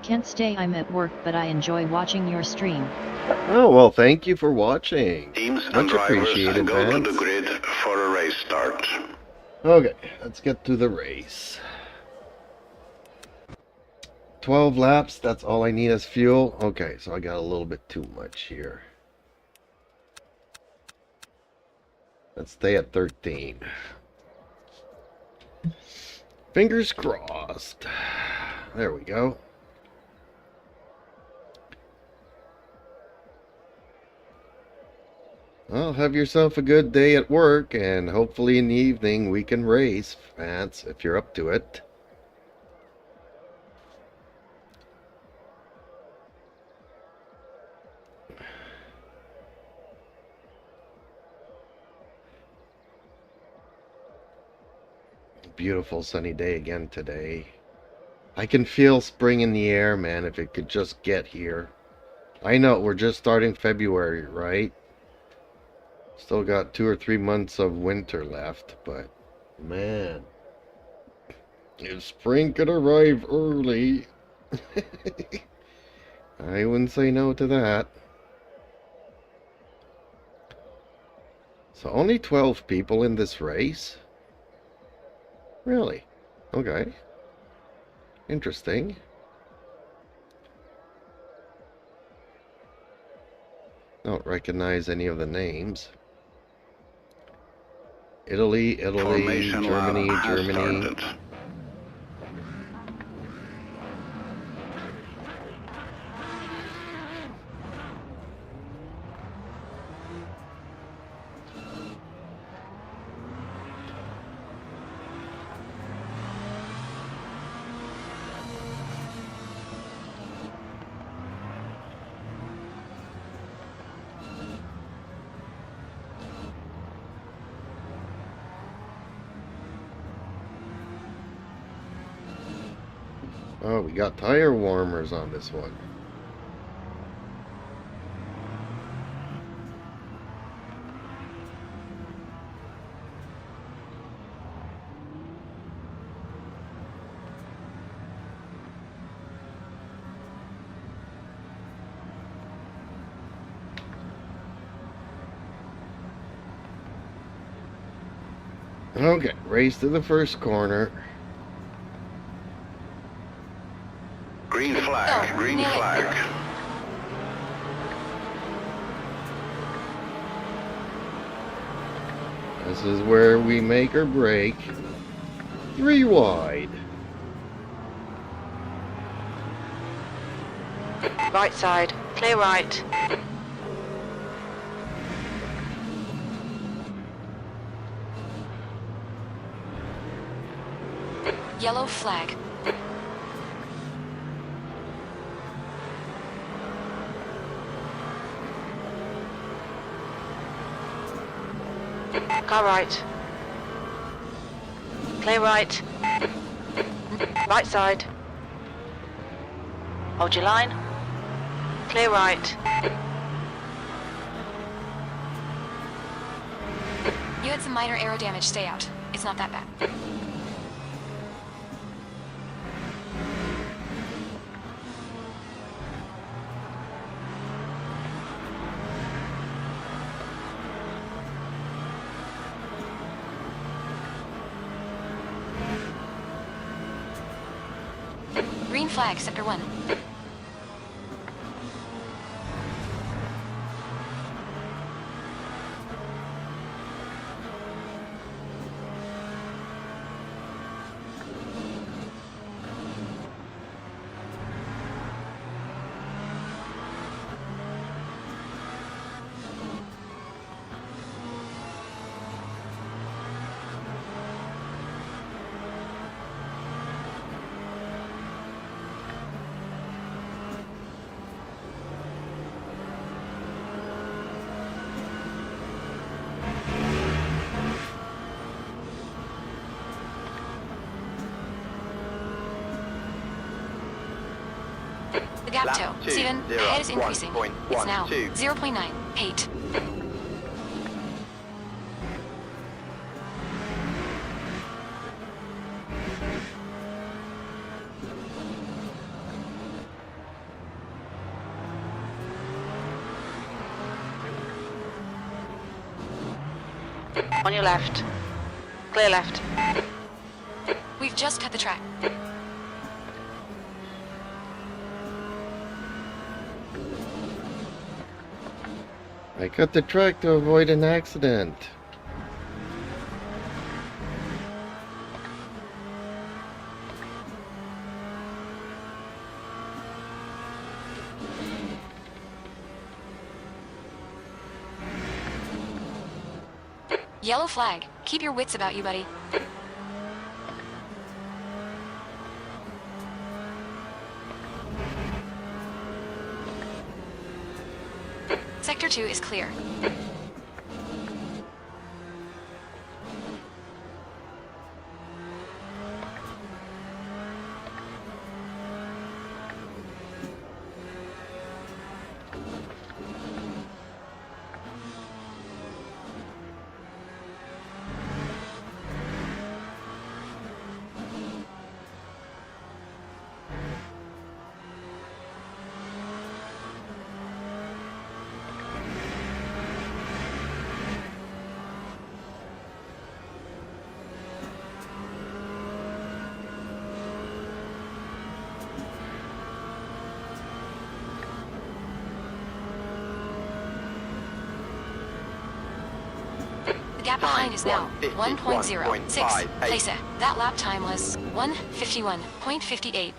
"Can't stay, I'm at work, but I enjoy watching your stream." Oh, well, thank you for watching. Teams and Much drivers appreciated, go to Vance. the grid for a race start. Okay, let's get to the race. 12 laps, that's all I need as fuel. Okay, so I got a little bit too much here. Let's stay at 13. Fingers crossed. There we go. Well, have yourself a good day at work, and hopefully in the evening we can race, Vance, if you're up to it. Beautiful sunny day again today. I can feel spring in the air, man, if it could just get here. I know, we're just starting February, right? Still got 2 or 3 months of winter left, but man, if spring could arrive early, I wouldn't say no to that. So only 12 people in this race? Really? Okay. Interesting. Don't recognize any of the names. Italy, Formation Germany, lab has Germany. started. Oh, we got tire warmers on this one. Okay, race to the first corner. Green flag, Oh, green nailed it. flag. This is where we make or break. 3 wide. Right side, clear right. Yellow flag. Car right. Clear right. Right side. Hold your line. Clear right. You had some minor aero damage. Stay out. It's not that bad. Green flag, sector 1. The gap Lap to. 2, Steven, 0, head is increasing. It's now 1.12. 0.9. 8. On your left. Clear left. We've just cut the track. I cut the track to avoid an accident. Yellow flag. Keep your wits about you, buddy. Sector 2 is clear. The gap Time behind is now 1.06. 1:51.58. Place it. That lap time was 1:51.58.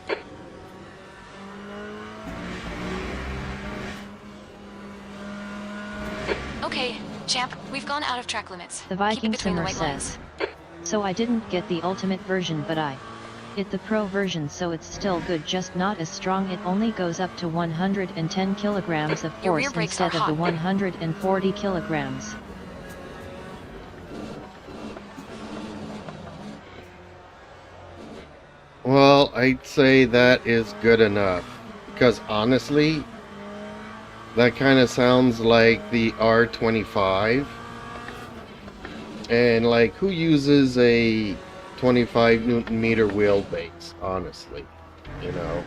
Okay, champ, we've gone out of track limits. The Keep it Viking between the Simmer white lines. says. So I didn't get the ultimate version, but I get the pro version, so it's still good, just not as strong. It only goes up to 110 kilograms of Your rear force brakes are instead of the hot. 140 kilograms. Well, I'd say that is good enough. Because honestly, that kind of sounds like the R25. And like, who uses a 25 Newton meter wheelbase, honestly? You know?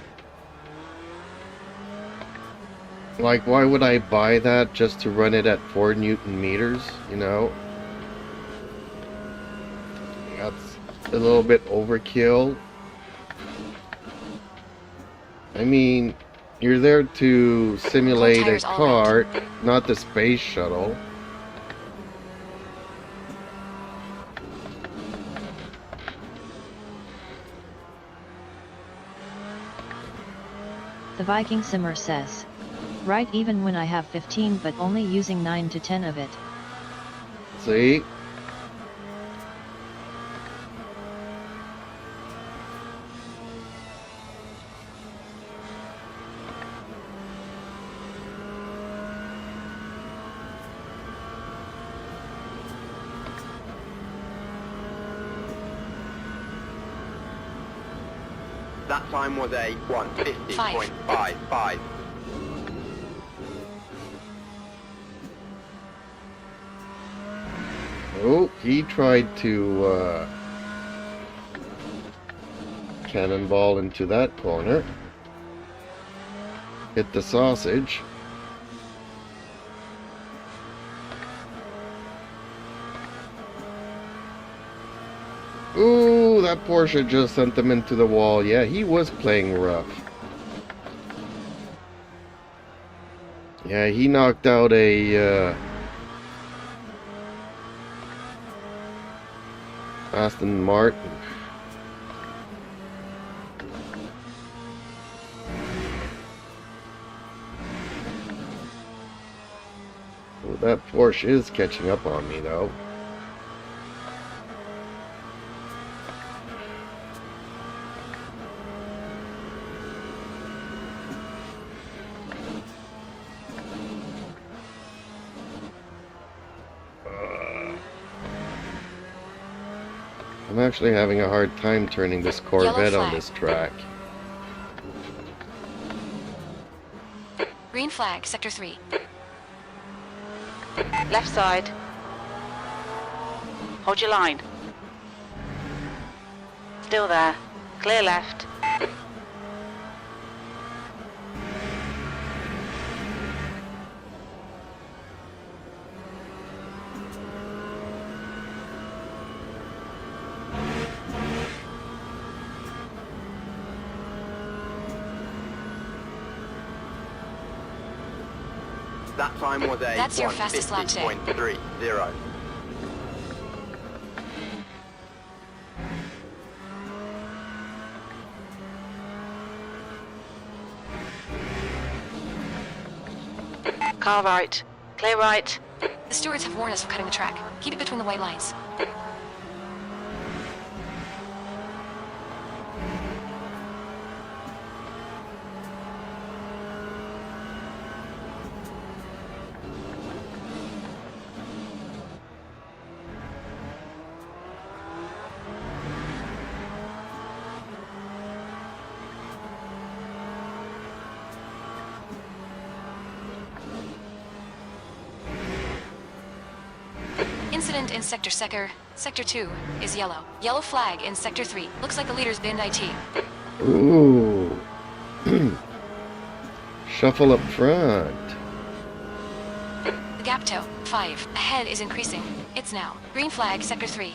Like, why would I buy that just to run it at 4 Newton meters, you know? That's a little bit overkill. I mean, you're there to simulate a tires all car, not the space shuttle. The Viking Simmer says. Right, even when I have 15 but only using 9 to 10 of it. See? That time was a 1:50.55. Oh, he tried to cannonball into that corner. Hit the sausage. Ooh, that Porsche just sent them into the wall. Yeah, he was playing rough. Yeah, he knocked out a Aston Martin. Well, that Porsche is catching up on me, though. I'm actually having a hard time turning this Corvette on this track. Green flag, sector 3. Left side. Hold your line. Still there. Clear left. That time was a That's your fastest lap today. 1:50.30. Car right. Clear right. The stewards have warned us of cutting the track. Keep it between the white lines. Incident in Sector 2 is yellow. Yellow flag in Sector 3. Looks like the leader's binned IT. Ooh. Shuffle up front. The gap to 5 ahead is increasing. It's now green flag, Sector 3.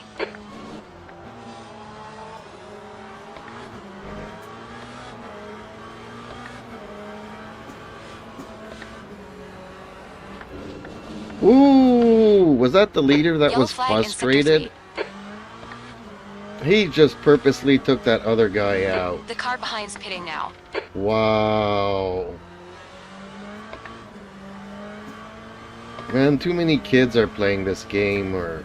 Ooh. Was that the leader that Yellow was flag in sector frustrated? 3. He just purposely took that other guy out. The car behind's pitting now. Wow. Man, too many kids are playing this game, or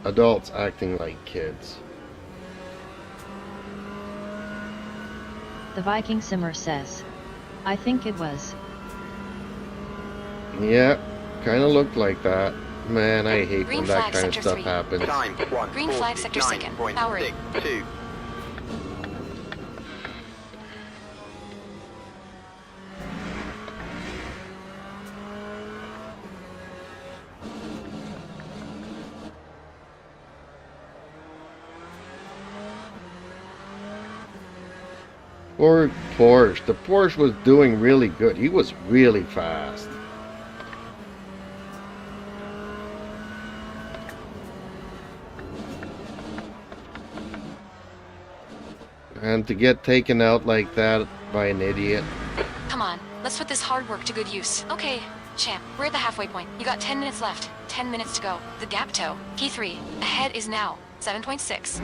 adults acting like kids. The Viking Simmer says. I think it was. Yeah, kind of looked like that. Man, I hate Green when that flag, kind of sector stuff 3. happens. Time 1. Green flag, sector 2nd. Powering. 2. Or Porsche. The Porsche was doing really good. He was really fast. And to get taken out like that by an idiot. Come on, let's put this hard work to good use. Okay, champ, we're at the halfway point. You got 10 minutes left. 10 minutes to go. The gap toe. Key 3. Ahead is now 7.6.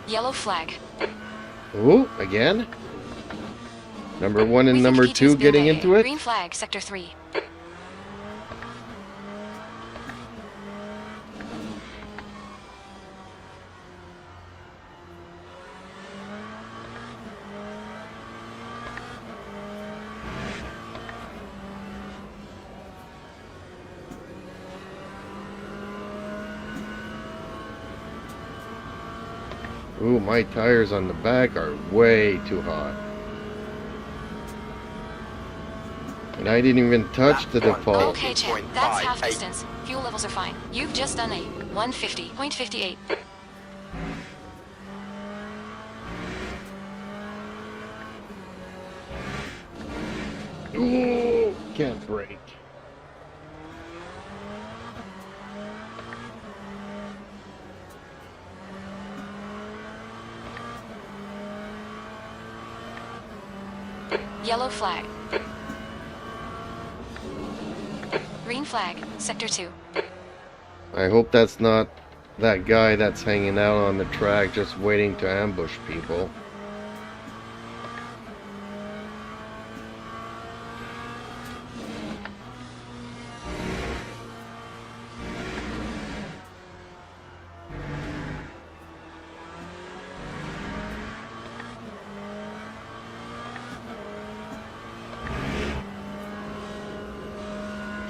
Yellow flag. Ooh, again? Number 1 We and think number P2's 2 been getting there. into it? Green flag, sector 3. Ooh, my tires on the back are way too hot. And I didn't even touch the default. Okay, champ, that's half distance. Fuel levels are fine. You've just done a 150.58. Ooh, can't brake. Yellow flag. Green flag, sector 2. I hope that's not that guy that's hanging out on the track just waiting to ambush people.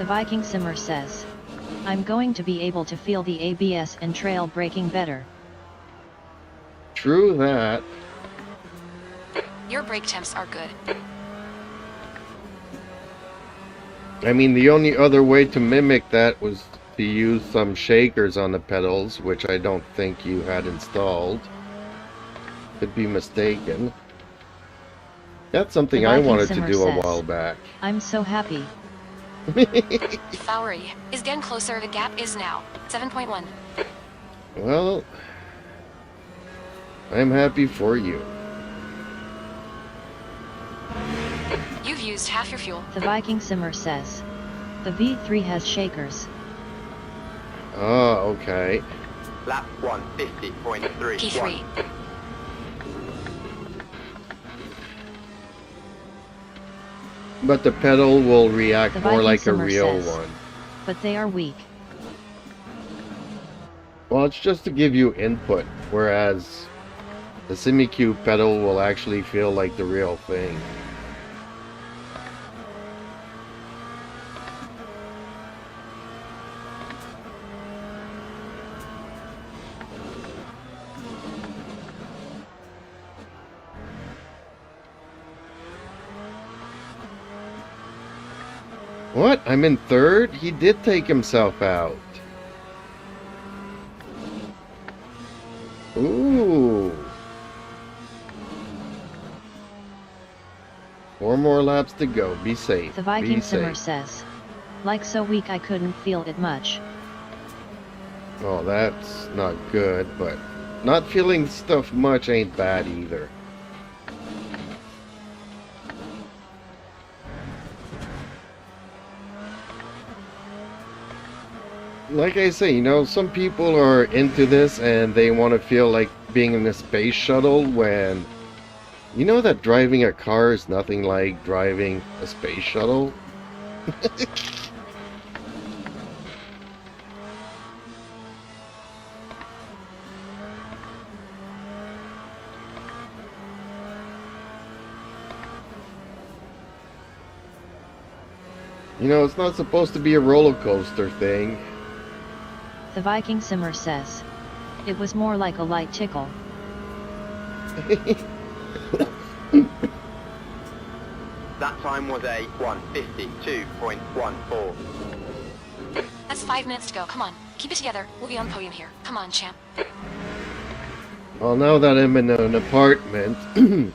The Viking Simmer says. I'm going to be able to feel the ABS and trail braking better. True that. Your brake temps are good. I mean, the only other way to mimic that was to use some shakers on the pedals, which I don't think you had installed. Could be mistaken. That's something The I Viking wanted to Simmer do a says, while back. I'm so happy. Flowery is getting closer. The gap is now 7.1. Well, I'm happy for you. You've used half your fuel. The Viking Simmer says. The V3 has shakers. Oh, okay. Lap 150.3. Key 3. But the pedal will react The more Viking like a Simmer real says. one. But they are weak. Well, it's just to give you input, whereas the SimiQ pedal will actually feel like the real thing. What? I'm in third? He did take himself out. Ooh. 4 more laps to go. Be safe. The Viking Be Simmer safe. says. Like so weak I couldn't feel it much. Oh, that's not good, but not feeling stuff much ain't bad either. Like I say, you know, some people are into this and they want to feel like being in a space shuttle when you know that driving a car is nothing like driving a space shuttle. You know, it's not supposed to be a roller coaster thing. The Viking Simmer says. It was more like a light tickle. That time was a 1:52.14. That's 5 minutes to go. Come on. Keep it together. We'll be on the podium here. Come on, champ. Well, now that I'm in an apartment,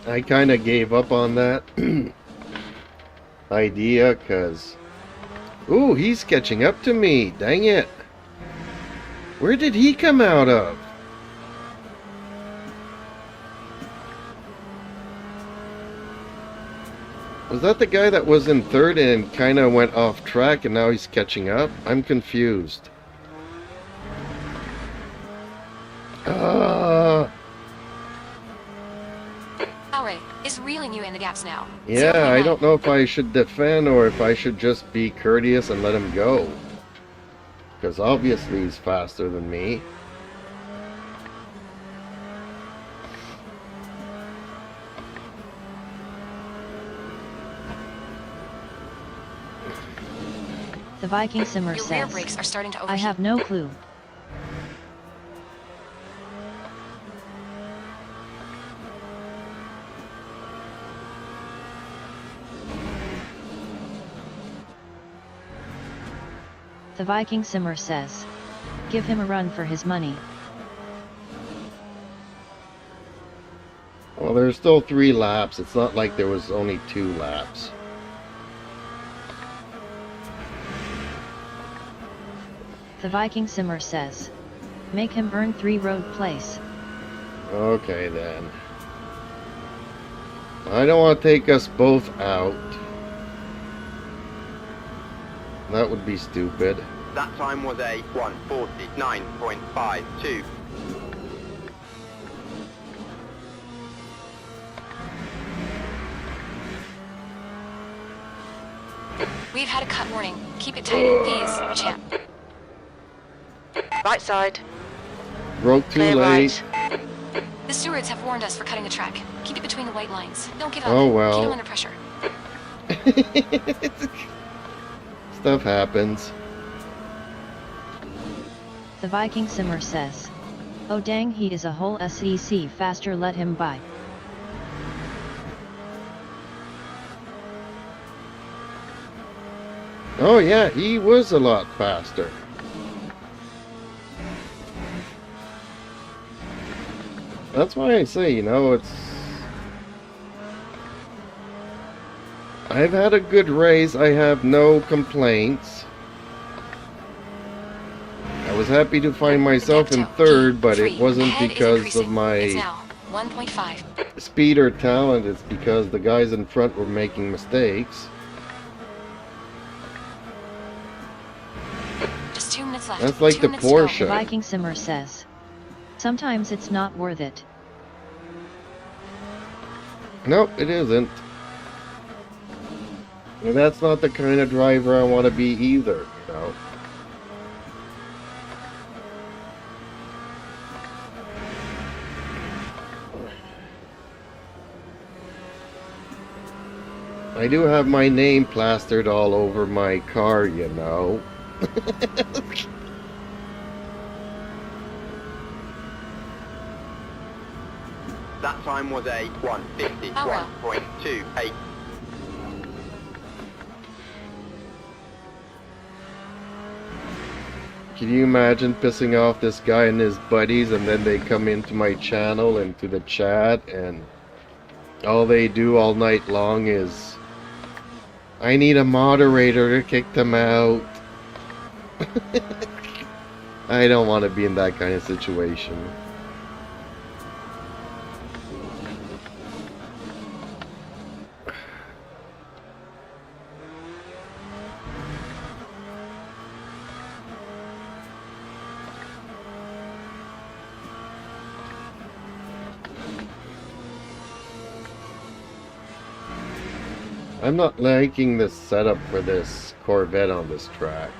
I kind of gave up on that idea, because... Ooh, he's catching up to me. Dang it. Where did he come out of? Was that the guy that was in third and kind of went off track and now he's catching up? I'm confused. Alright, is reeling you in the gaps now. Yeah, 0.9. I don't know if I should defend or if I should just be courteous and let him go. Because obviously he's faster than me. The Viking Simmer Your rear says. brakes are starting to overheat. I have no clue. The Viking Simmer says. Give him a run for his money. Well, there's still 3 laps. It's not like there was only 2 laps. The Viking Simmer says. Make him earn 3 road place. Okay then. I don't want to take us both out. That would be stupid. That time was a 1:49.52. We've had a cut warning. Keep it tight, please, champ. Right side. Broke too Clear late. right. The stewards have warned us for cutting the track. Keep it between the white lines. Don't give up. Oh, well. Keep them under pressure. Stuff happens. The Viking Simmer says. Oh dang, he is a whole SEC faster, let him by. Oh yeah, he was a lot faster. That's why I say, you know, it's... I've had a good race. I have no complaints. I was happy to find myself in third, but it wasn't because of It's my now 1.5. speed or talent. It's because the guys in front were making mistakes. Just 2 minutes left. That's like 2 the minutes to go. The Porsche. Viking Simmer says. Sometimes it's not worth it. Nope, it isn't. And that's not the kind of driver I want to be either, you know. I do have my name plastered all over my car, you know. That time was a 1:51.28. Can you imagine pissing off this guy and his buddies and then they come into my channel and to the chat and all they do all night long is I need a moderator to kick them out. I don't want to be in that kind of situation. I'm not liking the setup for this Corvette on this track.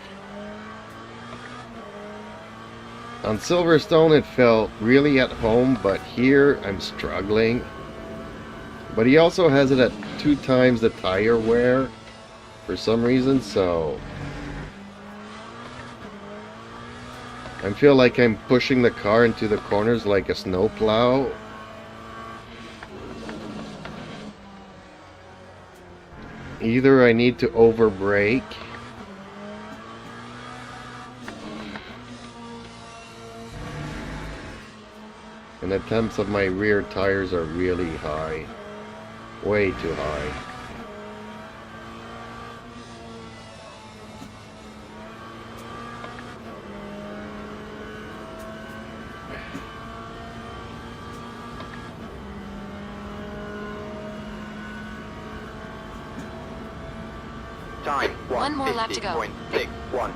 On Silverstone it felt really at home, but here I'm struggling. But he also has it at 2 times the tire wear for some reason, so I feel like I'm pushing the car into the corners like a snowplow. Either I need to over brake, and the temps of my rear tires are really high. Way too high. Time One more lap to go. 1:50.61.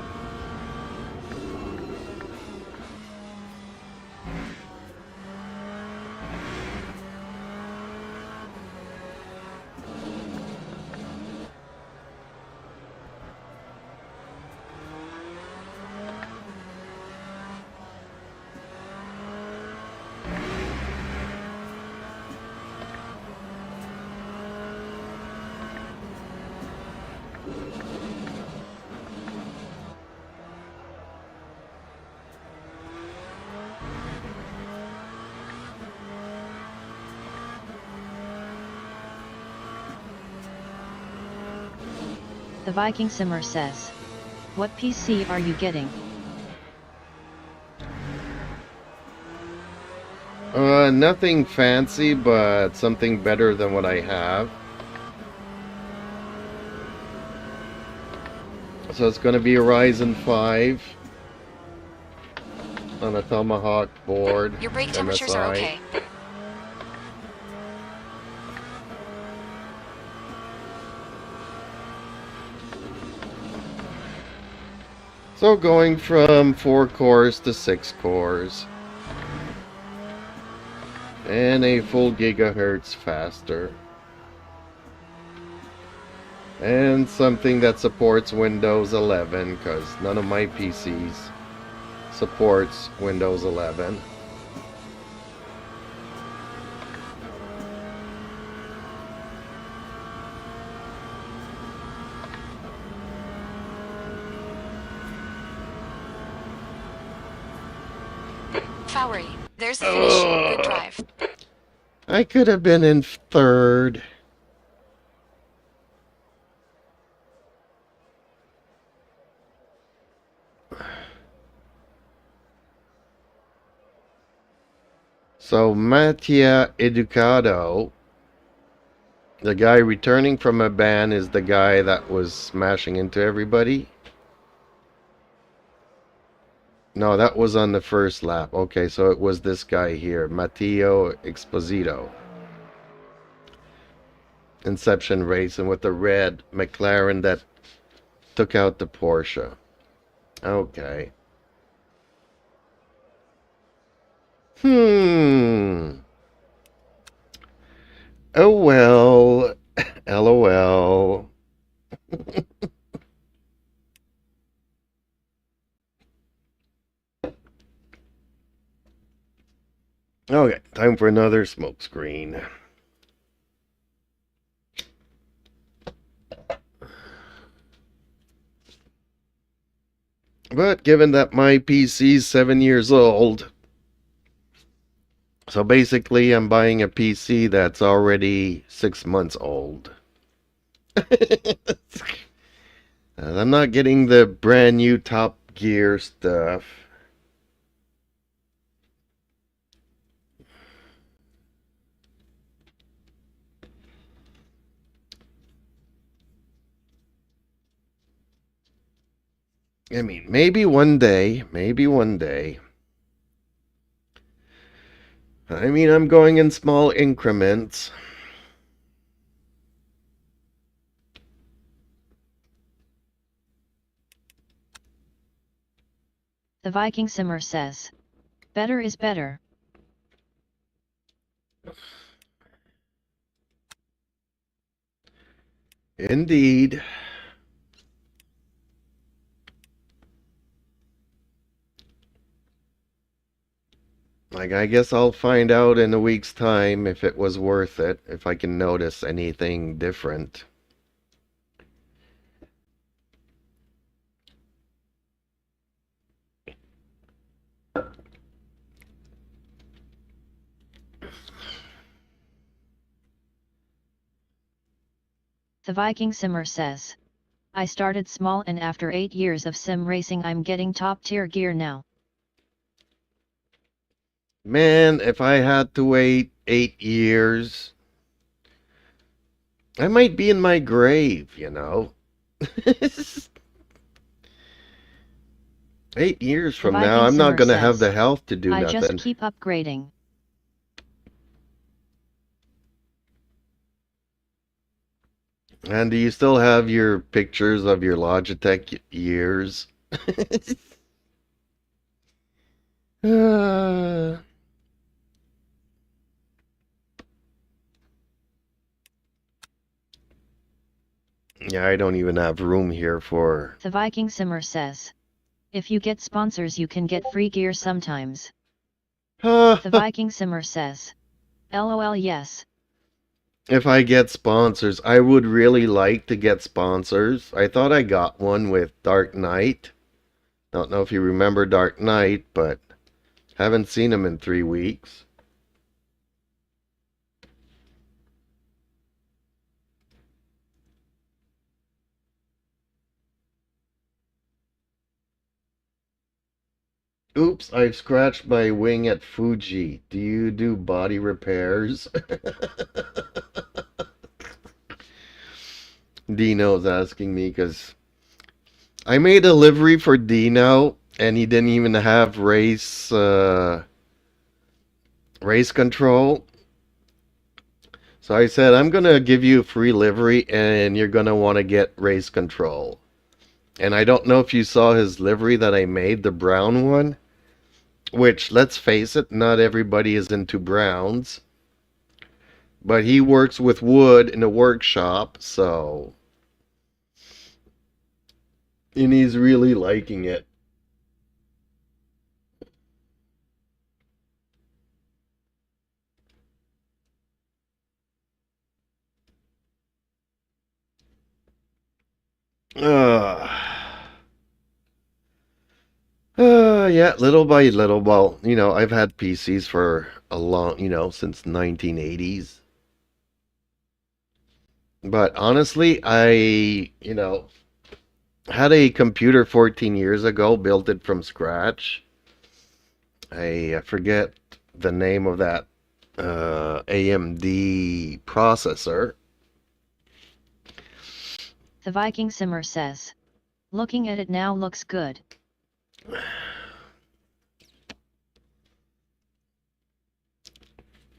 The Viking Simmer says, "What PC are you getting?" Nothing fancy, but something better than what I have. So it's going to be a Ryzen 5 on a Tomahawk board. Your brake temperatures are MSI. okay. So going from 4 cores to 6 cores. And a full gigahertz faster. And something that supports Windows 11, because none of my PCs supports Windows 11. Fowry, there's the finish. Good drive. I could have been in 3rd. So Mattia Educado, the guy returning from a ban, is the guy that was smashing into everybody. No, that was on the first lap. Okay, so it was this guy here, Matteo Exposito. Inception racing with the red McLaren that took out the Porsche. Okay. Oh well. LOL. Okay, time for another smoke screen. But given that my PC's 7 years old, so basically I'm buying a PC that's already 6 months old. I'm not getting the brand new Top Gear stuff. I mean, maybe one day, maybe one day. I mean, I'm going in small increments. The Viking Simmer says, better is better. Indeed. Like, I guess I'll find out in a week's time if it was worth it, if I can notice anything different. The Viking Simmer says, I started small and after 8 years of sim racing I'm getting top tier gear now. Man, if I had to wait 8 years, I might be in my grave, you know. 8 years The from now, Viking I'm not Simmer going to have the says, health to do I just nothing. keep upgrading. And do you still have your pictures of your Logitech years? Uh, yeah, I don't even have room here for... The Viking Simmer says, if you get sponsors you can get free gear sometimes. The Viking Simmer says, LOL yes. If I get sponsors, I would really like to get sponsors. I thought I got one with Dark Knight. Don't know if you remember Dark Knight, but haven't seen him in 3 weeks. Oops, I've scratched my wing at Fuji. Do you do body repairs? Dino's asking me because I made a livery for Dino and he didn't even have race control. So I said, I'm going to give you a free livery and you're going to want to get race control. And I don't know if you saw his livery that I made, the brown one. Which, let's face it, not everybody is into browns. But he works with wood in a workshop, so... And he's really liking it. Yeah, little by little. Well, you know, I've had PCs for a long, you know, since 1980s. But honestly, you know, had a computer 14 years ago, built it from scratch. I forget the name of that AMD processor. The Viking Simmer says, looking at it now looks good.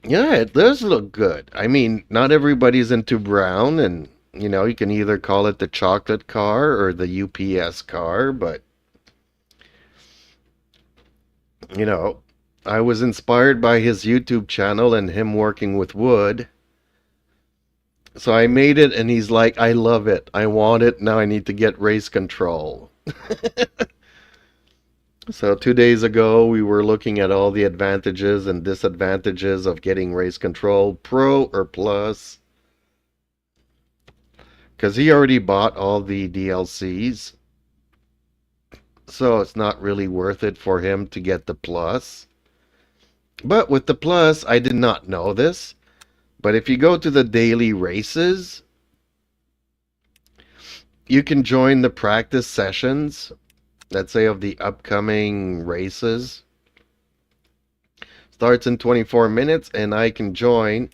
Yeah, it does look good. I mean, not everybody's into brown, and you know, you can either call it the chocolate car or the UPS car, but you know, I was inspired by his YouTube channel and him working with wood. So I made it and he's like, I love it. I want it. Now I need to get race control. So 2 days ago, we were looking at all the advantages and disadvantages of getting race control, Pro or Plus. Because he already bought all the DLCs. So it's not really worth it for him to get the Plus. But with the Plus, I did not know this. But if you go to the daily races, you can join the practice sessions, let's say of the upcoming races. Starts in 24 minutes and I can join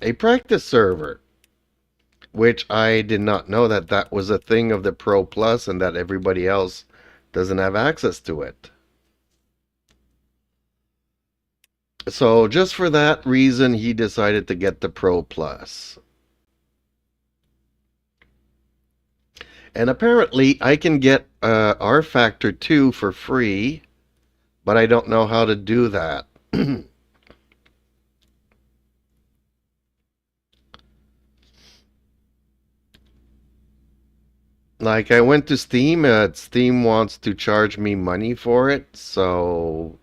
a practice server, which I did not know that that was a thing of the Pro Plus and that everybody else doesn't have access to it. So just for that reason, he decided to get the Pro Plus. And apparently I can get R Factor 2 for free, but I don't know how to do that. Like, I went to Steam, Steam wants to charge me money for it, so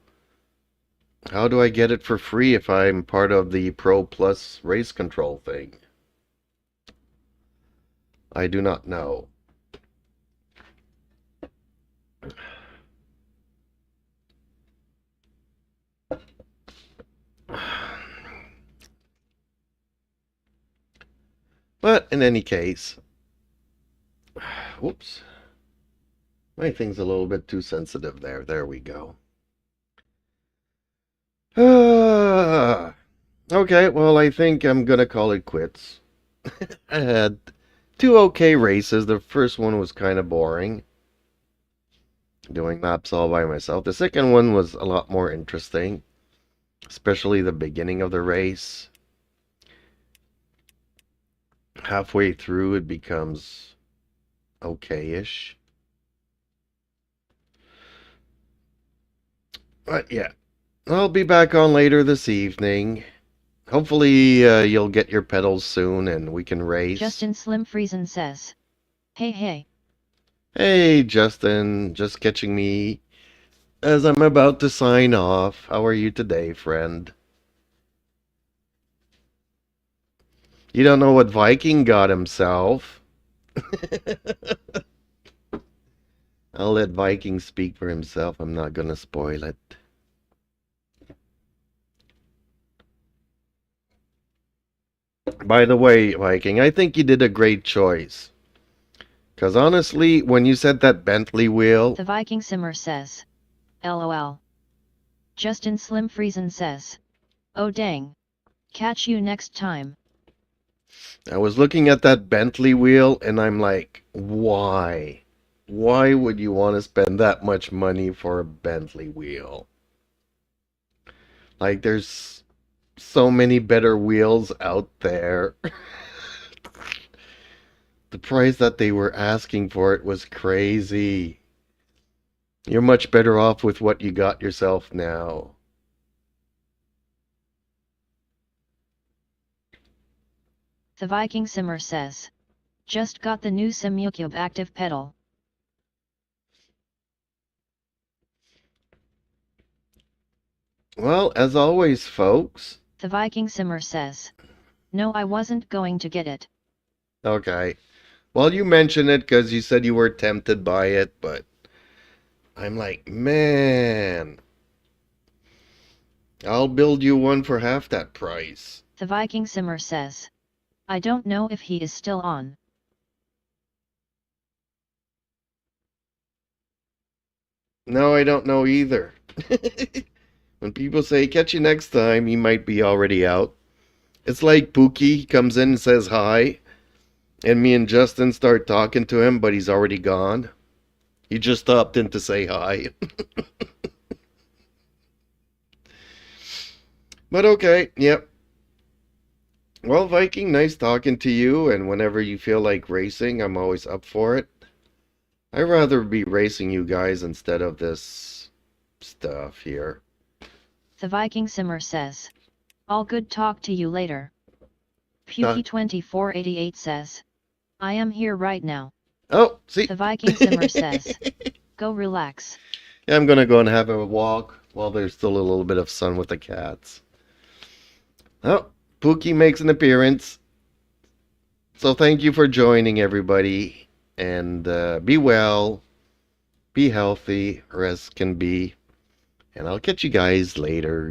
how do I get it for free if I'm part of the Pro Plus race control thing? I do not know. But in any case, whoops, my thing's a little bit too sensitive there. There we go. Okay, well, I think I'm gonna call it quits. I had 2 okay races. The first one was kind of boring, doing laps all by myself. The second one was a lot more interesting, especially the beginning of the race. Halfway through, it becomes okay-ish. But yeah, I'll be back on later this evening. Hopefully you'll get your pedals soon and we can race. Justin Slim Friesen says, hey hey. Hey Justin, just catching me as I'm about to sign off. How are you today, friend? You don't know what Viking got himself. I'll let Viking speak for himself. I'm not gonna spoil it. By the way, Viking, I think you did a great choice. Because honestly, when you said that Bentley wheel... The Viking Simmer says, LOL. Justin Slim Friesen says, oh dang. Catch you next time. I was looking at that Bentley wheel and I'm like, why? Why would you want to spend that much money for a Bentley wheel? Like, there's so many better wheels out there. The price that they were asking for it was crazy. You're much better off with what you got yourself now. The Viking Simmer says, just got the new SimuCube active pedal. Well, as always, folks. The Viking Simmer says, no, I wasn't going to get it. Okay. Well, you mentioned it because you said you were tempted by it, but I'm like, man, I'll build you one for half that price. The Viking Simmer says, I don't know if he is still on. No, I don't know either. When people say, catch you next time, he might be already out. It's like Pookie comes in and says hi, and me and Justin start talking to him, but he's already gone. He just stopped in to say hi. But okay, yep. Well, Viking, nice talking to you, and whenever you feel like racing, I'm always up for it. I'd rather be racing you guys instead of this stuff here. The Viking Simmer says, all good, talk to you later. Pukey2488 says, I am here right now. Oh, see? The Viking Simmer says, go relax. Yeah, I'm gonna go and have a walk while there's still a little bit of sun with the cats. Oh, Pookie makes an appearance. So thank you for joining, everybody. And be well, be healthy, or as can be. And I'll catch you guys later.